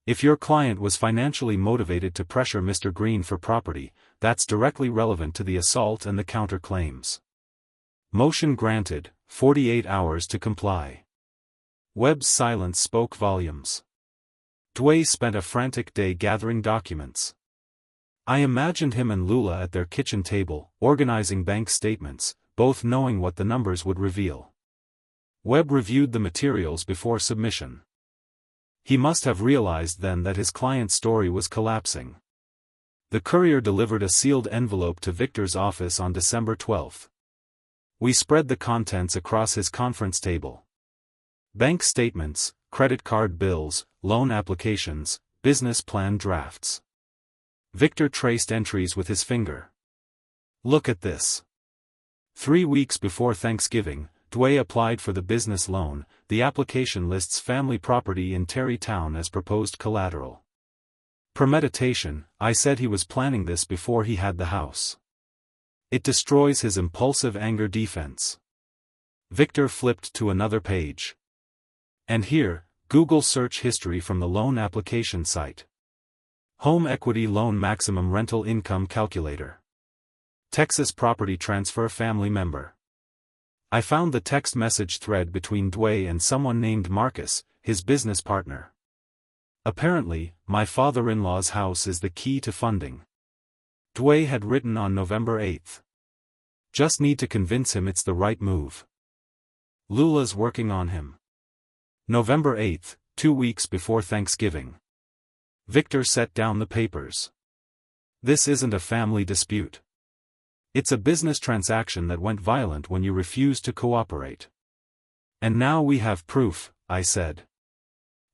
"If your client was financially motivated to pressure Mr. Green for property, that's directly relevant to the assault and the counterclaims." Motion granted, 48 hours to comply. Webb's silence spoke volumes. Dwight spent a frantic day gathering documents. I imagined him and Lula at their kitchen table, organizing bank statements, both knowing what the numbers would reveal. Webb reviewed the materials before submission. He must have realized then that his client's story was collapsing. The courier delivered a sealed envelope to Victor's office on December 12. We spread the contents across his conference table. Bank statements, credit card bills, loan applications, business plan drafts. Victor traced entries with his finger. "Look at this." 3 weeks before Thanksgiving, Dwight applied for the business loan. The application lists family property in Terrytown as proposed collateral. Premeditation, I said he was planning this before he had the house. It destroys his impulsive anger defense. Victor flipped to another page. And here, Google search history from the loan application site. Home equity loan maximum rental income calculator. Texas property transfer family member. I found the text message thread between Dwight and someone named Marcus, his business partner. Apparently, my father-in-law's house is the key to funding. Dwight had written on November 8. Just need to convince him it's the right move. Lula's working on him. November 8, 2 weeks before Thanksgiving. Victor set down the papers. This isn't a family dispute. It's a business transaction that went violent when you refused to cooperate. And now we have proof, I said.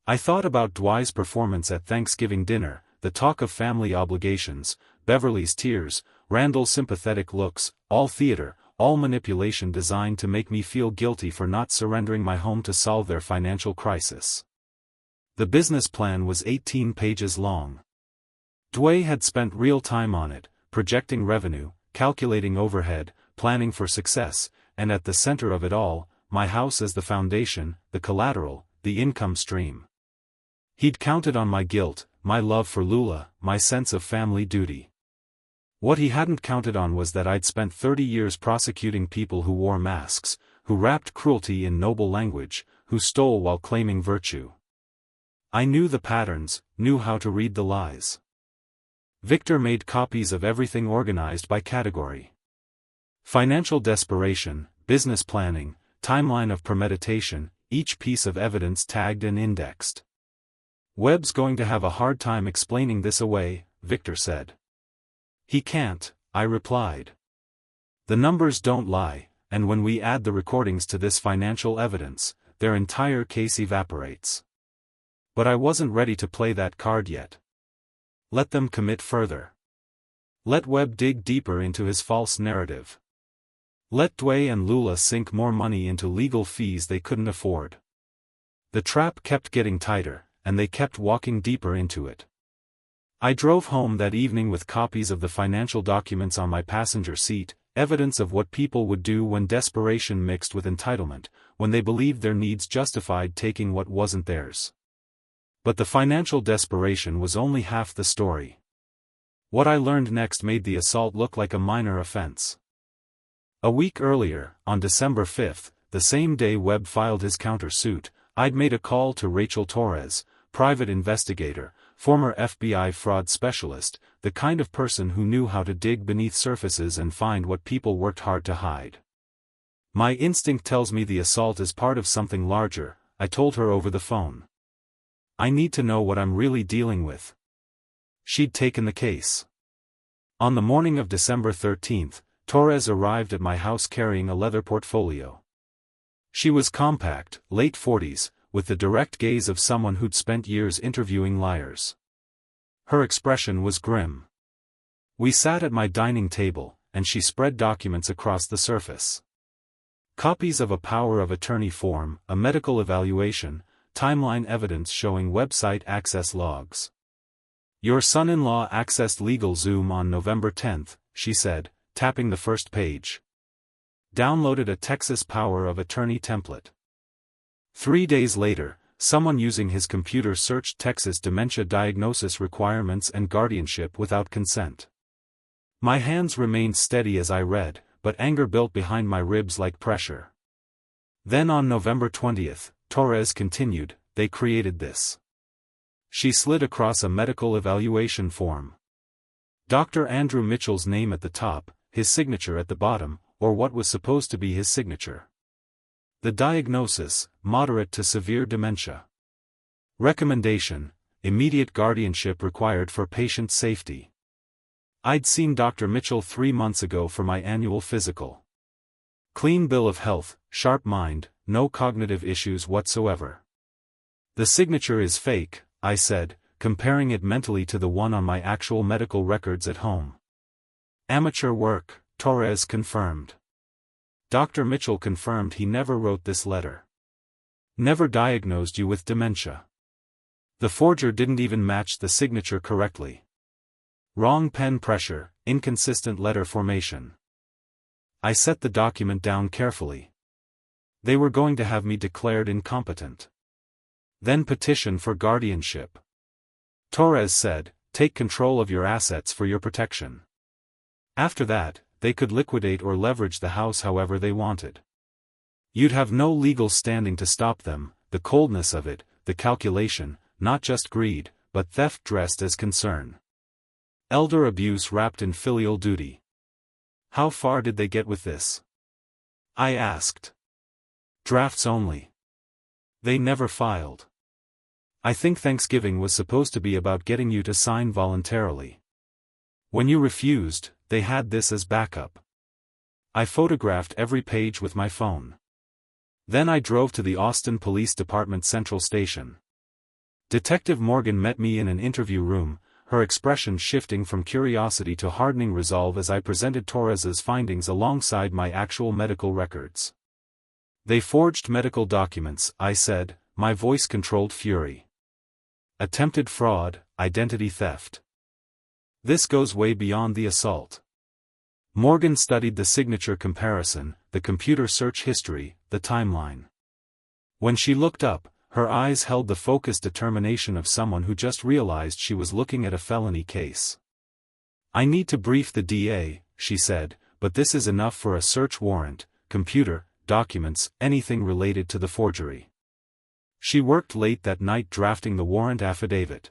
I thought about Dwight's performance at Thanksgiving dinner, the talk of family obligations, Beverly's tears, Randall's sympathetic looks, all theater, all manipulation designed to make me feel guilty for not surrendering my home to solve their financial crisis. The business plan was 18 pages long. Dwight had spent real time on it, projecting revenue, calculating overhead, planning for success, and at the center of it all, my house as the foundation, the collateral, the income stream. He'd counted on my guilt, my love for Lula, my sense of family duty. What he hadn't counted on was that I'd spent 30 years prosecuting people who wore masks, who wrapped cruelty in noble language, who stole while claiming virtue. I knew the patterns, knew how to read the lies. Victor made copies of everything organized by category. Financial desperation, business planning, timeline of premeditation, each piece of evidence tagged and indexed. Webb's going to have a hard time explaining this away, Victor said. He can't, I replied. The numbers don't lie, and when we add the recordings to this financial evidence, their entire case evaporates. But I wasn't ready to play that card yet. Let them commit further. Let Webb dig deeper into his false narrative. Let Dwight and Lula sink more money into legal fees they couldn't afford. The trap kept getting tighter, and they kept walking deeper into it. I drove home that evening with copies of the financial documents on my passenger seat, evidence of what people would do when desperation mixed with entitlement, when they believed their needs justified taking what wasn't theirs. But the financial desperation was only half the story. What I learned next made the assault look like a minor offense. A week earlier, on December 5, the same day Webb filed his counter-suit, I'd made a call to Rachel Torres, private investigator, former FBI fraud specialist, the kind of person who knew how to dig beneath surfaces and find what people worked hard to hide. My instinct tells me the assault is part of something larger, I told her over the phone. I need to know what I'm really dealing with. She'd taken the case. On the morning of December 13, Torres arrived at my house carrying a leather portfolio. She was compact, late 40s, with the direct gaze of someone who'd spent years interviewing liars. Her expression was grim. We sat at my dining table, and she spread documents across the surface. Copies of a power of attorney form, a medical evaluation, timeline evidence showing website access logs. Your son-in-law accessed LegalZoom on November 10, she said, tapping the first page. Downloaded a Texas power of attorney template. 3 days later, someone using his computer searched Texas dementia diagnosis requirements and guardianship without consent. My hands remained steady as I read, but anger built behind my ribs like pressure. Then on November 20, Torres continued, they created this. She slid across a medical evaluation form. Dr. Andrew Mitchell's name at the top, his signature at the bottom, or what was supposed to be his signature. The diagnosis, moderate to severe dementia. Recommendation, immediate guardianship required for patient safety. I'd seen Dr. Mitchell 3 months ago for my annual physical. Clean bill of health, sharp mind, no cognitive issues whatsoever. The signature is fake, I said, comparing it mentally to the one on my actual medical records at home. Amateur work, Torres confirmed. Dr. Mitchell confirmed he never wrote this letter. Never diagnosed you with dementia. The forger didn't even match the signature correctly. Wrong pen pressure, inconsistent letter formation. I set the document down carefully. They were going to have me declared incompetent. Then petition for guardianship. Torres said, take control of your assets for your protection. After that, they could liquidate or leverage the house however they wanted. You'd have no legal standing to stop them, the coldness of it, the calculation, not just greed, but theft dressed as concern. Elder abuse wrapped in filial duty. How far did they get with this? I asked. Drafts only. They never filed. I think Thanksgiving was supposed to be about getting you to sign voluntarily. When you refused, they had this as backup. I photographed every page with my phone. Then I drove to the Austin Police Department Central Station. Detective Morgan met me in an interview room, her expression shifting from curiosity to hardening resolve as I presented Torres's findings alongside my actual medical records. They forged medical documents, I said, my voice-controlled fury. Attempted fraud, identity theft. This goes way beyond the assault. Morgan studied the signature comparison, the computer search history, the timeline. When she looked up, her eyes held the focused determination of someone who just realized she was looking at a felony case. I need to brief the DA, she said, but this is enough for a search warrant, computer, documents, anything related to the forgery. She worked late that night drafting the warrant affidavit.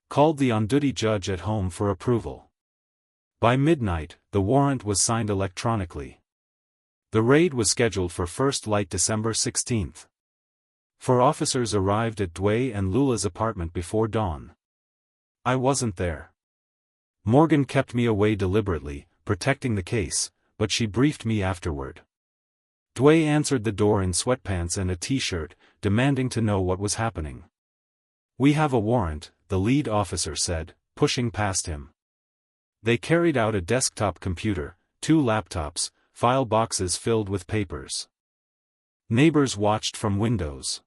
Called the on-duty judge at home for approval. By midnight, the warrant was signed electronically. The raid was scheduled for first light December 16. 4 officers arrived at Dwayne and Lula's apartment before dawn. I wasn't there. Morgan kept me away deliberately, protecting the case, but she briefed me afterward. Dwayne answered the door in sweatpants and a t-shirt, demanding to know what was happening. We have a warrant, the lead officer said, pushing past him. They carried out a desktop computer, 2 laptops, file boxes filled with papers. Neighbors watched from windows.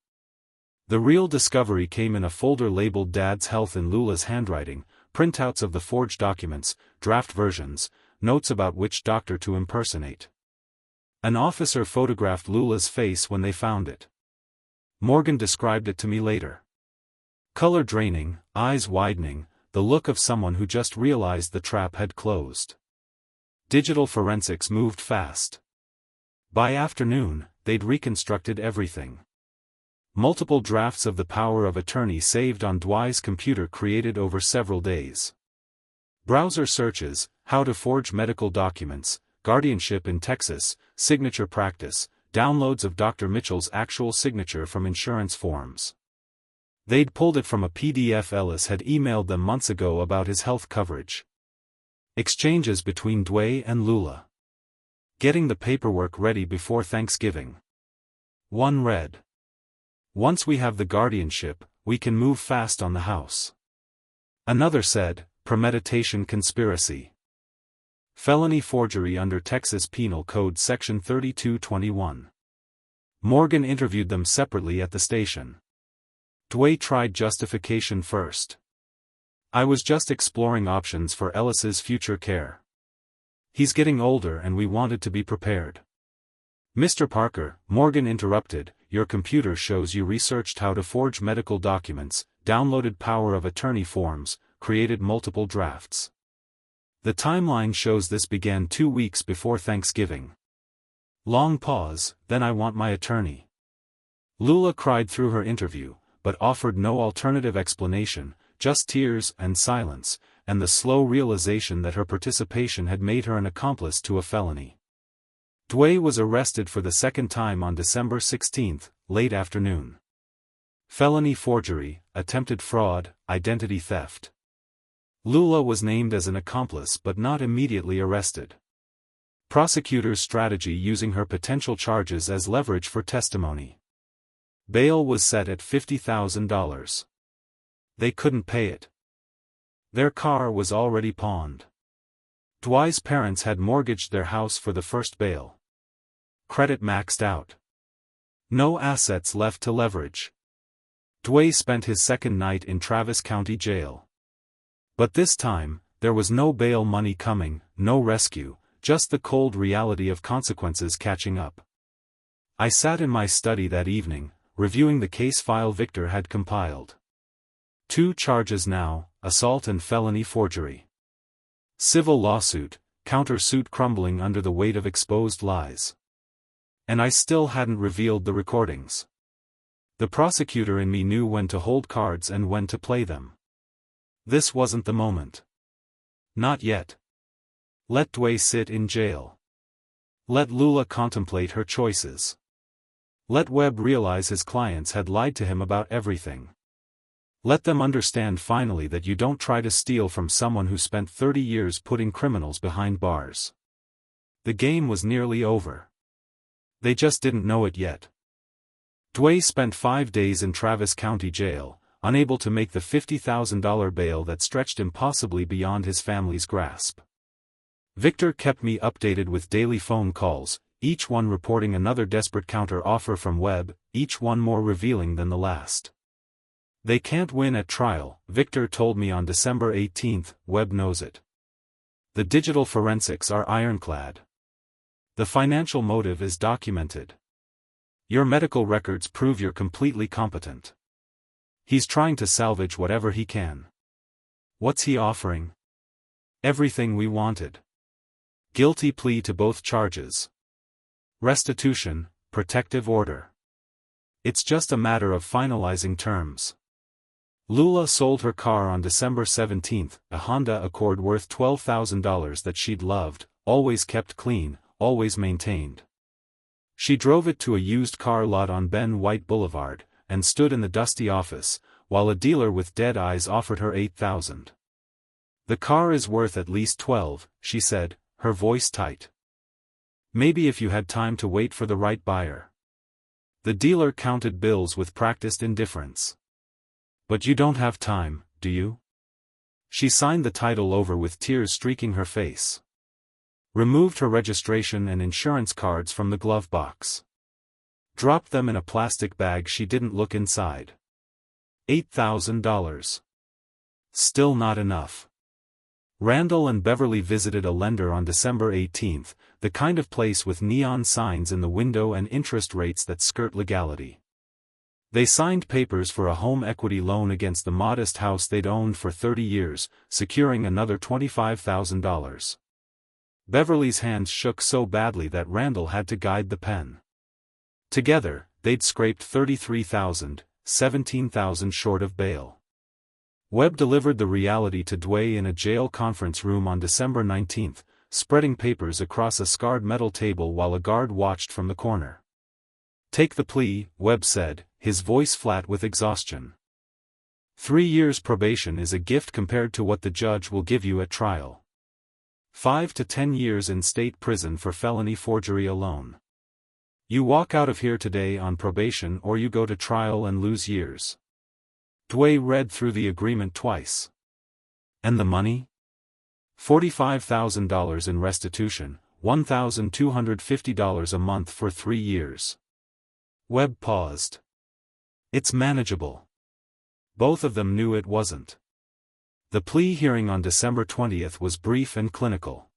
The real discovery came in a folder labeled Dad's Health in Lula's handwriting, printouts of the forged documents, draft versions, notes about which doctor to impersonate. An officer photographed Lula's face when they found it. Morgan described it to me later. Color draining, eyes widening, the look of someone who just realized the trap had closed. Digital forensics moved fast. By afternoon, they'd reconstructed everything. Multiple drafts of the power of attorney saved on Dwight's computer created over several days. Browser searches, how to forge medical documents, guardianship in Texas, signature practice, downloads of Dr. Mitchell's actual signature from insurance forms. They'd pulled it from a PDF Ellis had emailed them months ago about his health coverage. Exchanges between Dwight and Lula. Getting the paperwork ready before Thanksgiving. One read. Once we have the guardianship, we can move fast on the house. Another said, premeditation conspiracy. Felony forgery under Texas Penal Code Section 3221. Morgan interviewed them separately at the station. Dwight tried justification first. I was just exploring options for Ellis's future care. He's getting older and we wanted to be prepared. Mr. Parker, Morgan interrupted, your computer shows you researched how to forge medical documents, downloaded power of attorney forms, created multiple drafts. The timeline shows this began 2 weeks before Thanksgiving. Long pause, then I want my attorney. Lula cried through her interview, but offered no alternative explanation, just tears and silence, and the slow realization that her participation had made her an accomplice to a felony. Dwight was arrested for the second time on December 16, late afternoon. Felony forgery, attempted fraud, identity theft. Lula was named as an accomplice but not immediately arrested. Prosecutor's strategy using her potential charges as leverage for testimony. Bail was set at $50,000. They couldn't pay it. Their car was already pawned. Dwight's parents had mortgaged their house for the first bail. Credit maxed out. No assets left to leverage. Dwight spent his second night in Travis County Jail. But this time, there was no bail money coming, no rescue, just the cold reality of consequences catching up. I sat in my study that evening, reviewing the case file Victor had compiled. 2 charges now, assault and felony forgery. Civil lawsuit, countersuit crumbling under the weight of exposed lies. And I still hadn't revealed the recordings. The prosecutor in me knew when to hold cards and when to play them. This wasn't the moment. Not yet. Let Dwight sit in jail. Let Lula contemplate her choices. Let Webb realize his clients had lied to him about everything. Let them understand finally that you don't try to steal from someone who spent 30 years putting criminals behind bars. The game was nearly over. They just didn't know it yet. Dwight spent 5 days in Travis County Jail, unable to make the $50,000 bail that stretched impossibly beyond his family's grasp. Victor kept me updated with daily phone calls, each one reporting another desperate counter-offer from Webb, each one more revealing than the last. They can't win at trial, Victor told me on December 18, Webb knows it. The digital forensics are ironclad. The financial motive is documented. Your medical records prove you're completely competent. He's trying to salvage whatever he can. What's he offering? Everything we wanted. Guilty plea to both charges. Restitution, protective order. It's just a matter of finalizing terms. Lula sold her car on December 17, a Honda Accord worth $12,000 that she'd loved, always kept clean, always maintained. She drove it to a used car lot on Ben White Boulevard, and stood in the dusty office, while a dealer with dead eyes offered her $8,000. The car is worth at least $12,000, she said, her voice tight. Maybe if you had time to wait for the right buyer. The dealer counted bills with practiced indifference. But you don't have time, do you? She signed the title over with tears streaking her face. Removed her registration and insurance cards from the glove box. Dropped them in a plastic bag she didn't look inside. $8,000. Still not enough. Randall and Beverly visited a lender on December 18, the kind of place with neon signs in the window and interest rates that skirt legality. They signed papers for a home equity loan against the modest house they'd owned for 30 years, securing another $25,000. Beverly's hands shook so badly that Randall had to guide the pen. Together, they'd scraped $33,000, $17,000 short of bail. Webb delivered the reality to Dwayne in a jail conference room on December 19, spreading papers across a scarred metal table while a guard watched from the corner. "Take the plea," Webb said, his voice flat with exhaustion. 3 years probation is a gift compared to what the judge will give you at trial. 5 to 10 years in state prison for felony forgery alone. You walk out of here today on probation or you go to trial and lose years. Dwayne read through the agreement twice. And the money? $45,000 in restitution, $1,250 a month for 3 years. Webb paused. It's manageable. Both of them knew it wasn't. The plea hearing on December 20 was brief and clinical.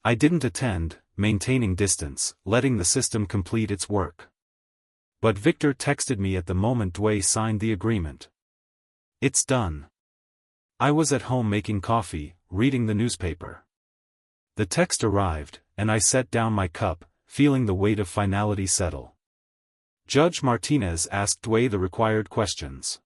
I didn't attend, maintaining distance, letting the system complete its work. But Victor texted me at the moment Dwayne signed the agreement. It's done. I was at home making coffee, reading the newspaper. The text arrived, and I set down my cup, feeling the weight of finality settle. Judge Martinez asked Dwayne the required questions.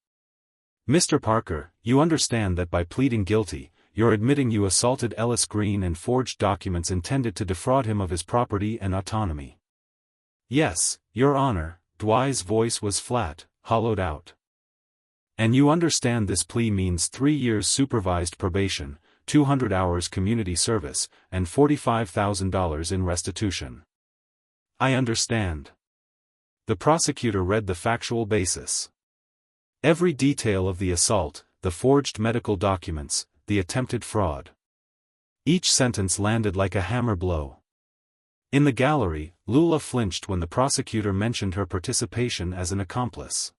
Mr. Parker, you understand that by pleading guilty, you're admitting you assaulted Ellis Green and forged documents intended to defraud him of his property and autonomy. Yes, Your Honor, Dwayne's voice was flat, hollowed out. And you understand this plea means 3 years supervised probation, 200 hours community service, and $45,000 in restitution. I understand. The prosecutor read the factual basis. Every detail of the assault, the forged medical documents, the attempted fraud. Each sentence landed like a hammer blow. In the gallery, Lula flinched when the prosecutor mentioned her participation as an accomplice.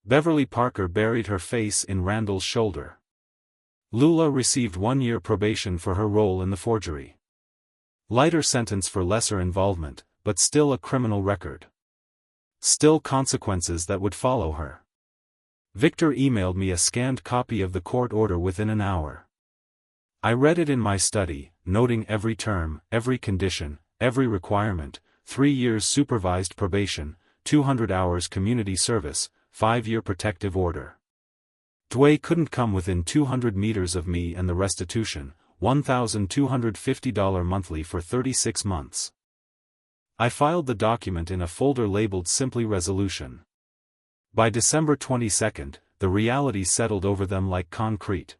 Beverly Parker buried her face in Randall's shoulder. Lula received 1 year probation for her role in the forgery. Lighter sentence for lesser involvement, but still a criminal record. Still consequences that would follow her. Victor emailed me a scanned copy of the court order within an hour. I read it in my study, noting every term, every condition, every requirement: 3 years supervised probation, 200 hours community service, 5-year protective order. Dwayne couldn't come within 200 meters of me and the restitution, $1,250 monthly for 36 months. I filed the document in a folder labeled simply Resolution. By December 22, the reality settled over them like concrete.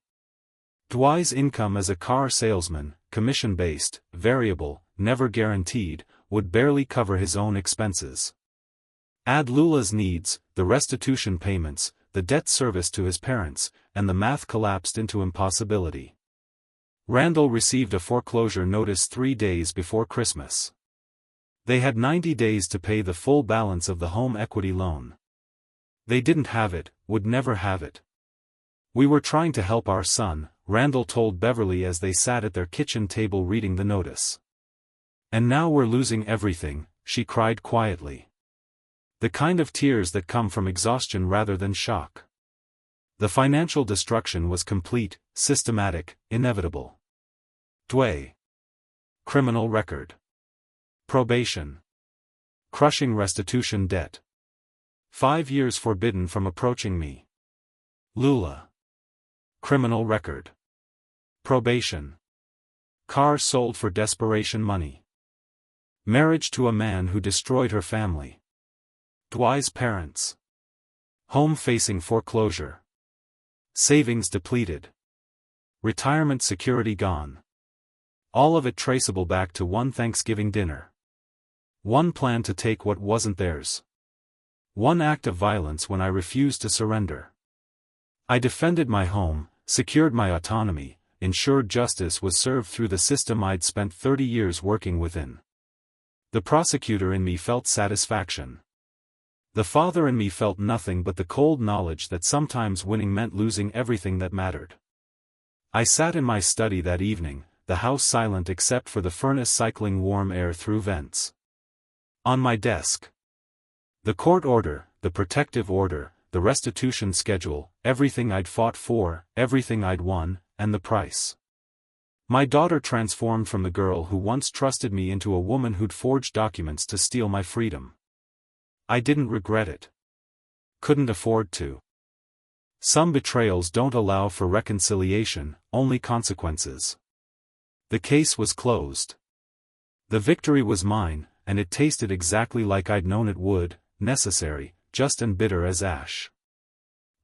Dwayne's income as a car salesman, commission-based, variable, never guaranteed, would barely cover his own expenses. Add Lula's needs, the restitution payments, the debt service to his parents, and the math collapsed into impossibility. Randall received a foreclosure notice 3 days before Christmas. They had 90 days to pay the full balance of the home equity loan. They didn't have it, would never have it. We were trying to help our son, Randall told Beverly as they sat at their kitchen table reading the notice. And now we're losing everything, she cried quietly. The kind of tears that come from exhaustion rather than shock. The financial destruction was complete, systematic, inevitable. Dwayne. Criminal record. Probation. Crushing restitution debt. 5 years forbidden from approaching me. Lula. Criminal record. Probation. Car sold for desperation money. Marriage to a man who destroyed her family. Dwayne's parents. Home facing foreclosure. Savings depleted. Retirement security gone. All of it traceable back to one Thanksgiving dinner. One plan to take what wasn't theirs. One act of violence when I refused to surrender. I defended my home, secured my autonomy, ensured justice was served through the system I'd spent 30 years working within. The prosecutor in me felt satisfaction. The father in me felt nothing but the cold knowledge that sometimes winning meant losing everything that mattered. I sat in my study that evening, the house silent except for the furnace cycling warm air through vents. On my desk, the court order, the protective order, the restitution schedule, everything I'd fought for, everything I'd won, and the price. My daughter transformed from the girl who once trusted me into a woman who'd forged documents to steal my freedom. I didn't regret it. Couldn't afford to. Some betrayals don't allow for reconciliation, only consequences. The case was closed. The victory was mine, and it tasted exactly like I'd known it would, necessary, just and bitter as ash.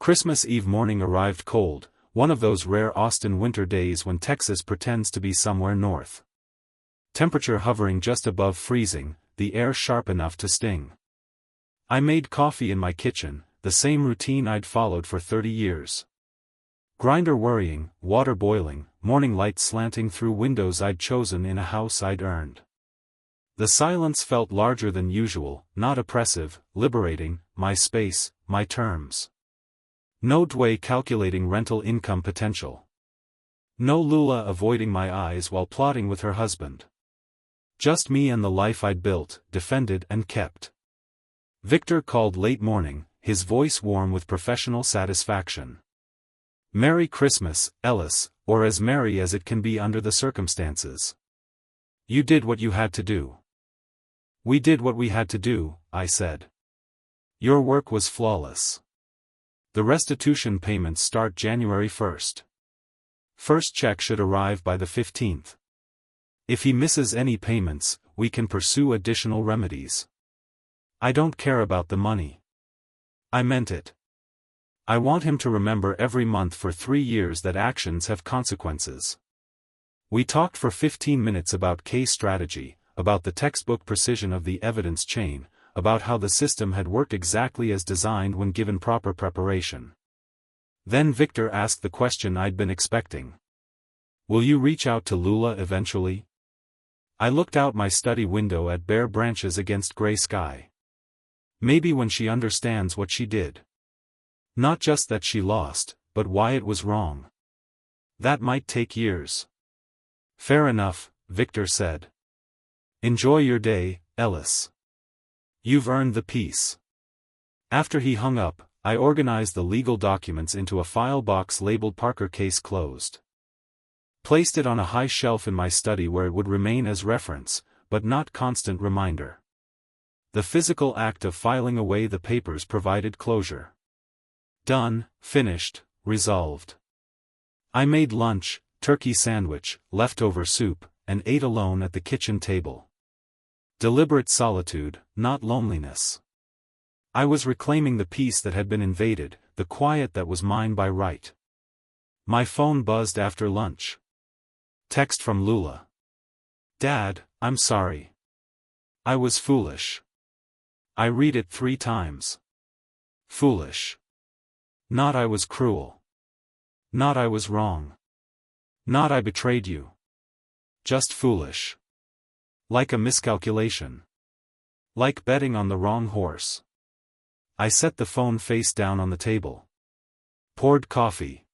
Christmas Eve morning arrived cold, one of those rare Austin winter days when Texas pretends to be somewhere north. Temperature hovering just above freezing, the air sharp enough to sting. I made coffee in my kitchen, the same routine I'd followed for 30 years. Grinder whirring, water boiling, morning light slanting through windows I'd chosen in a house I'd earned. The silence felt larger than usual, not oppressive, liberating, my space, my terms. No Dway calculating rental income potential. No Lula avoiding my eyes while plotting with her husband. Just me and the life I'd built, defended and kept. Victor called late morning, his voice warm with professional satisfaction. Merry Christmas, Ellis, or as merry as it can be under the circumstances. You did what you had to do. We did what we had to do, I said. Your work was flawless. The restitution payments start January 1st. First check should arrive by the 15th. If he misses any payments, we can pursue additional remedies. I don't care about the money. I meant it. I want him to remember every month for 3 years that actions have consequences. We talked for 15 minutes about case strategy, about the textbook precision of the evidence chain, about how the system had worked exactly as designed when given proper preparation. Then Victor asked the question I'd been expecting. Will you reach out to Lula eventually? I looked out my study window at bare branches against gray sky. Maybe when she understands what she did. Not just that she lost, but why it was wrong. That might take years. Fair enough, Victor said. Enjoy your day, Ellis. You've earned the peace. After he hung up, I organized the legal documents into a file box labeled Parker Case Closed. Placed it on a high shelf in my study where it would remain as reference, but not constant reminder. The physical act of filing away the papers provided closure. Done, finished, resolved. I made lunch, turkey sandwich, leftover soup, and ate alone at the kitchen table. Deliberate solitude, not loneliness. I was reclaiming the peace that had been invaded, the quiet that was mine by right. My phone buzzed after lunch. Text from Lula. Dad, I'm sorry. I was foolish. I read it 3 times. Foolish. Not I was cruel. Not I was wrong. Not I betrayed you. Just foolish. Like a miscalculation. Like betting on the wrong horse. I set the phone face down on the table. Poured coffee.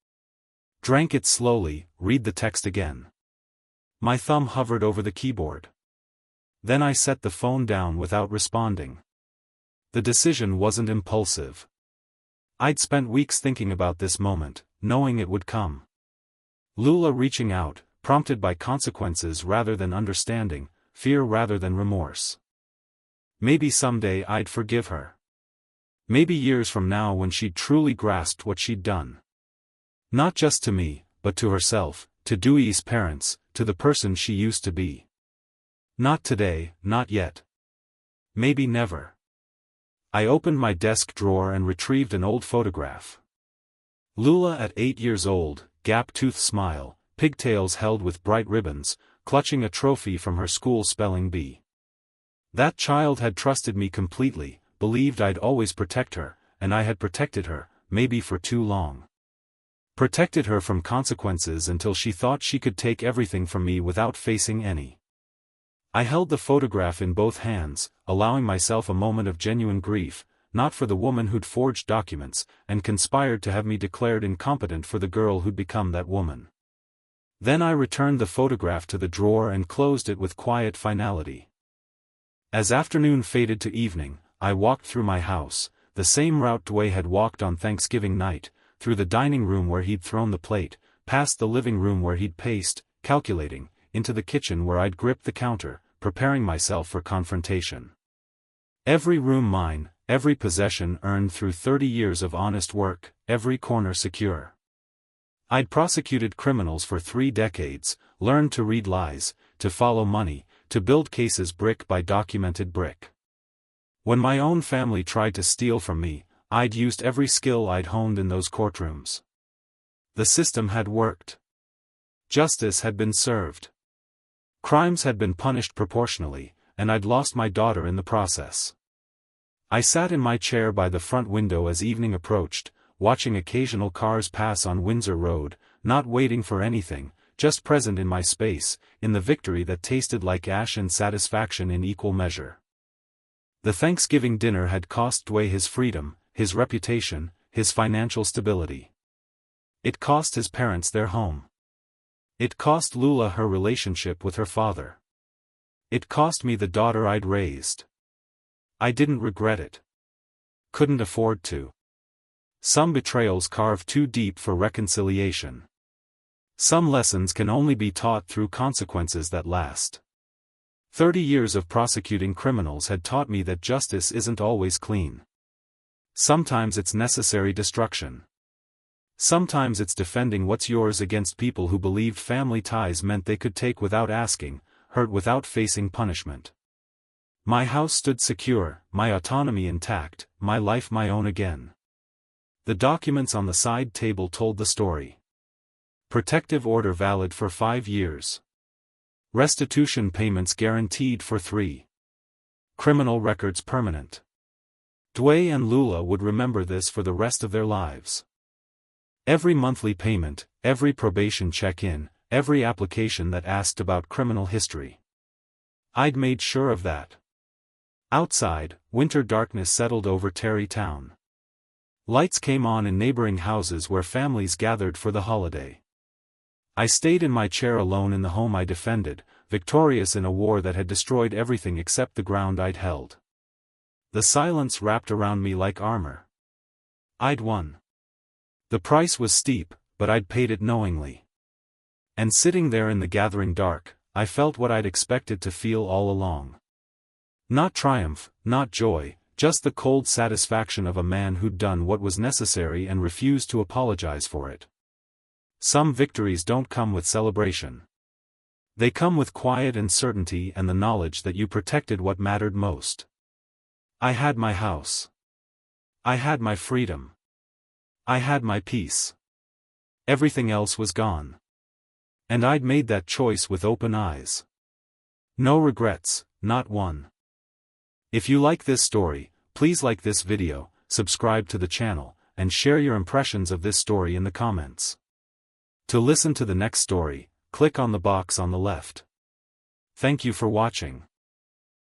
Drank it slowly, read the text again. My thumb hovered over the keyboard. Then I set the phone down without responding. The decision wasn't impulsive. I'd spent weeks thinking about this moment, knowing it would come. Lula reaching out, prompted by consequences rather than understanding, fear rather than remorse. Maybe someday I'd forgive her. Maybe years from now when she'd truly grasped what she'd done. Not just to me, but to herself, to Dewey's parents, to the person she used to be. Not today, not yet. Maybe never. I opened my desk drawer and retrieved an old photograph. Lula at 8 years old, gap-toothed smile, pigtails held with bright ribbons, clutching a trophy from her school spelling bee. That child had trusted me completely, believed I'd always protect her, and I had protected her, maybe for too long. Protected her from consequences until she thought she could take everything from me without facing any. I held the photograph in both hands, allowing myself a moment of genuine grief, not for the woman who'd forged documents, and conspired to have me declared incompetent for the girl who'd become that woman. Then I returned the photograph to the drawer and closed it with quiet finality. As afternoon faded to evening, I walked through my house, the same route Dwayne had walked on Thanksgiving night, through the dining room where he'd thrown the plate, past the living room where he'd paced, calculating, into the kitchen where I'd gripped the counter, preparing myself for confrontation. Every room mine, every possession earned through 30 years of honest work, every corner secure. I'd prosecuted criminals for 3 decades, learned to read lies, to follow money, to build cases brick by documented brick. When my own family tried to steal from me, I'd used every skill I'd honed in those courtrooms. The system had worked. Justice had been served. Crimes had been punished proportionally, and I'd lost my daughter in the process. I sat in my chair by the front window as evening approached, watching occasional cars pass on Windsor Road, not waiting for anything, just present in my space, in the victory that tasted like ash and satisfaction in equal measure. The Thanksgiving dinner had cost Dwayne his freedom, his reputation, his financial stability. It cost his parents their home. It cost Lula her relationship with her father. It cost me the daughter I'd raised. I didn't regret it. Couldn't afford to. Some betrayals carve too deep for reconciliation. Some lessons can only be taught through consequences that last. 30 years of prosecuting criminals had taught me that justice isn't always clean. Sometimes it's necessary destruction. Sometimes it's defending what's yours against people who believed family ties meant they could take without asking, hurt without facing punishment. My house stood secure, my autonomy intact, my life my own again. The documents on the side table told the story. Protective order valid for 5 years. Restitution payments guaranteed for 3. Criminal records permanent. Dwayne and Lula would remember this for the rest of their lives. Every monthly payment, every probation check-in, every application that asked about criminal history. I'd made sure of that. Outside, winter darkness settled over Terrytown. Lights came on in neighboring houses where families gathered for the holiday. I stayed in my chair alone in the home I defended, victorious in a war that had destroyed everything except the ground I'd held. The silence wrapped around me like armor. I'd won. The price was steep, but I'd paid it knowingly. And sitting there in the gathering dark, I felt what I'd expected to feel all along. Not triumph, not joy, just the cold satisfaction of a man who'd done what was necessary and refused to apologize for it. Some victories don't come with celebration. They come with quiet and certainty and the knowledge that you protected what mattered most. I had my house. I had my freedom. I had my peace. Everything else was gone. And I'd made that choice with open eyes. No regrets, not one. If you like this story, please like this video, subscribe to the channel, and share your impressions of this story in the comments. To listen to the next story, click on the box on the left. Thank you for watching.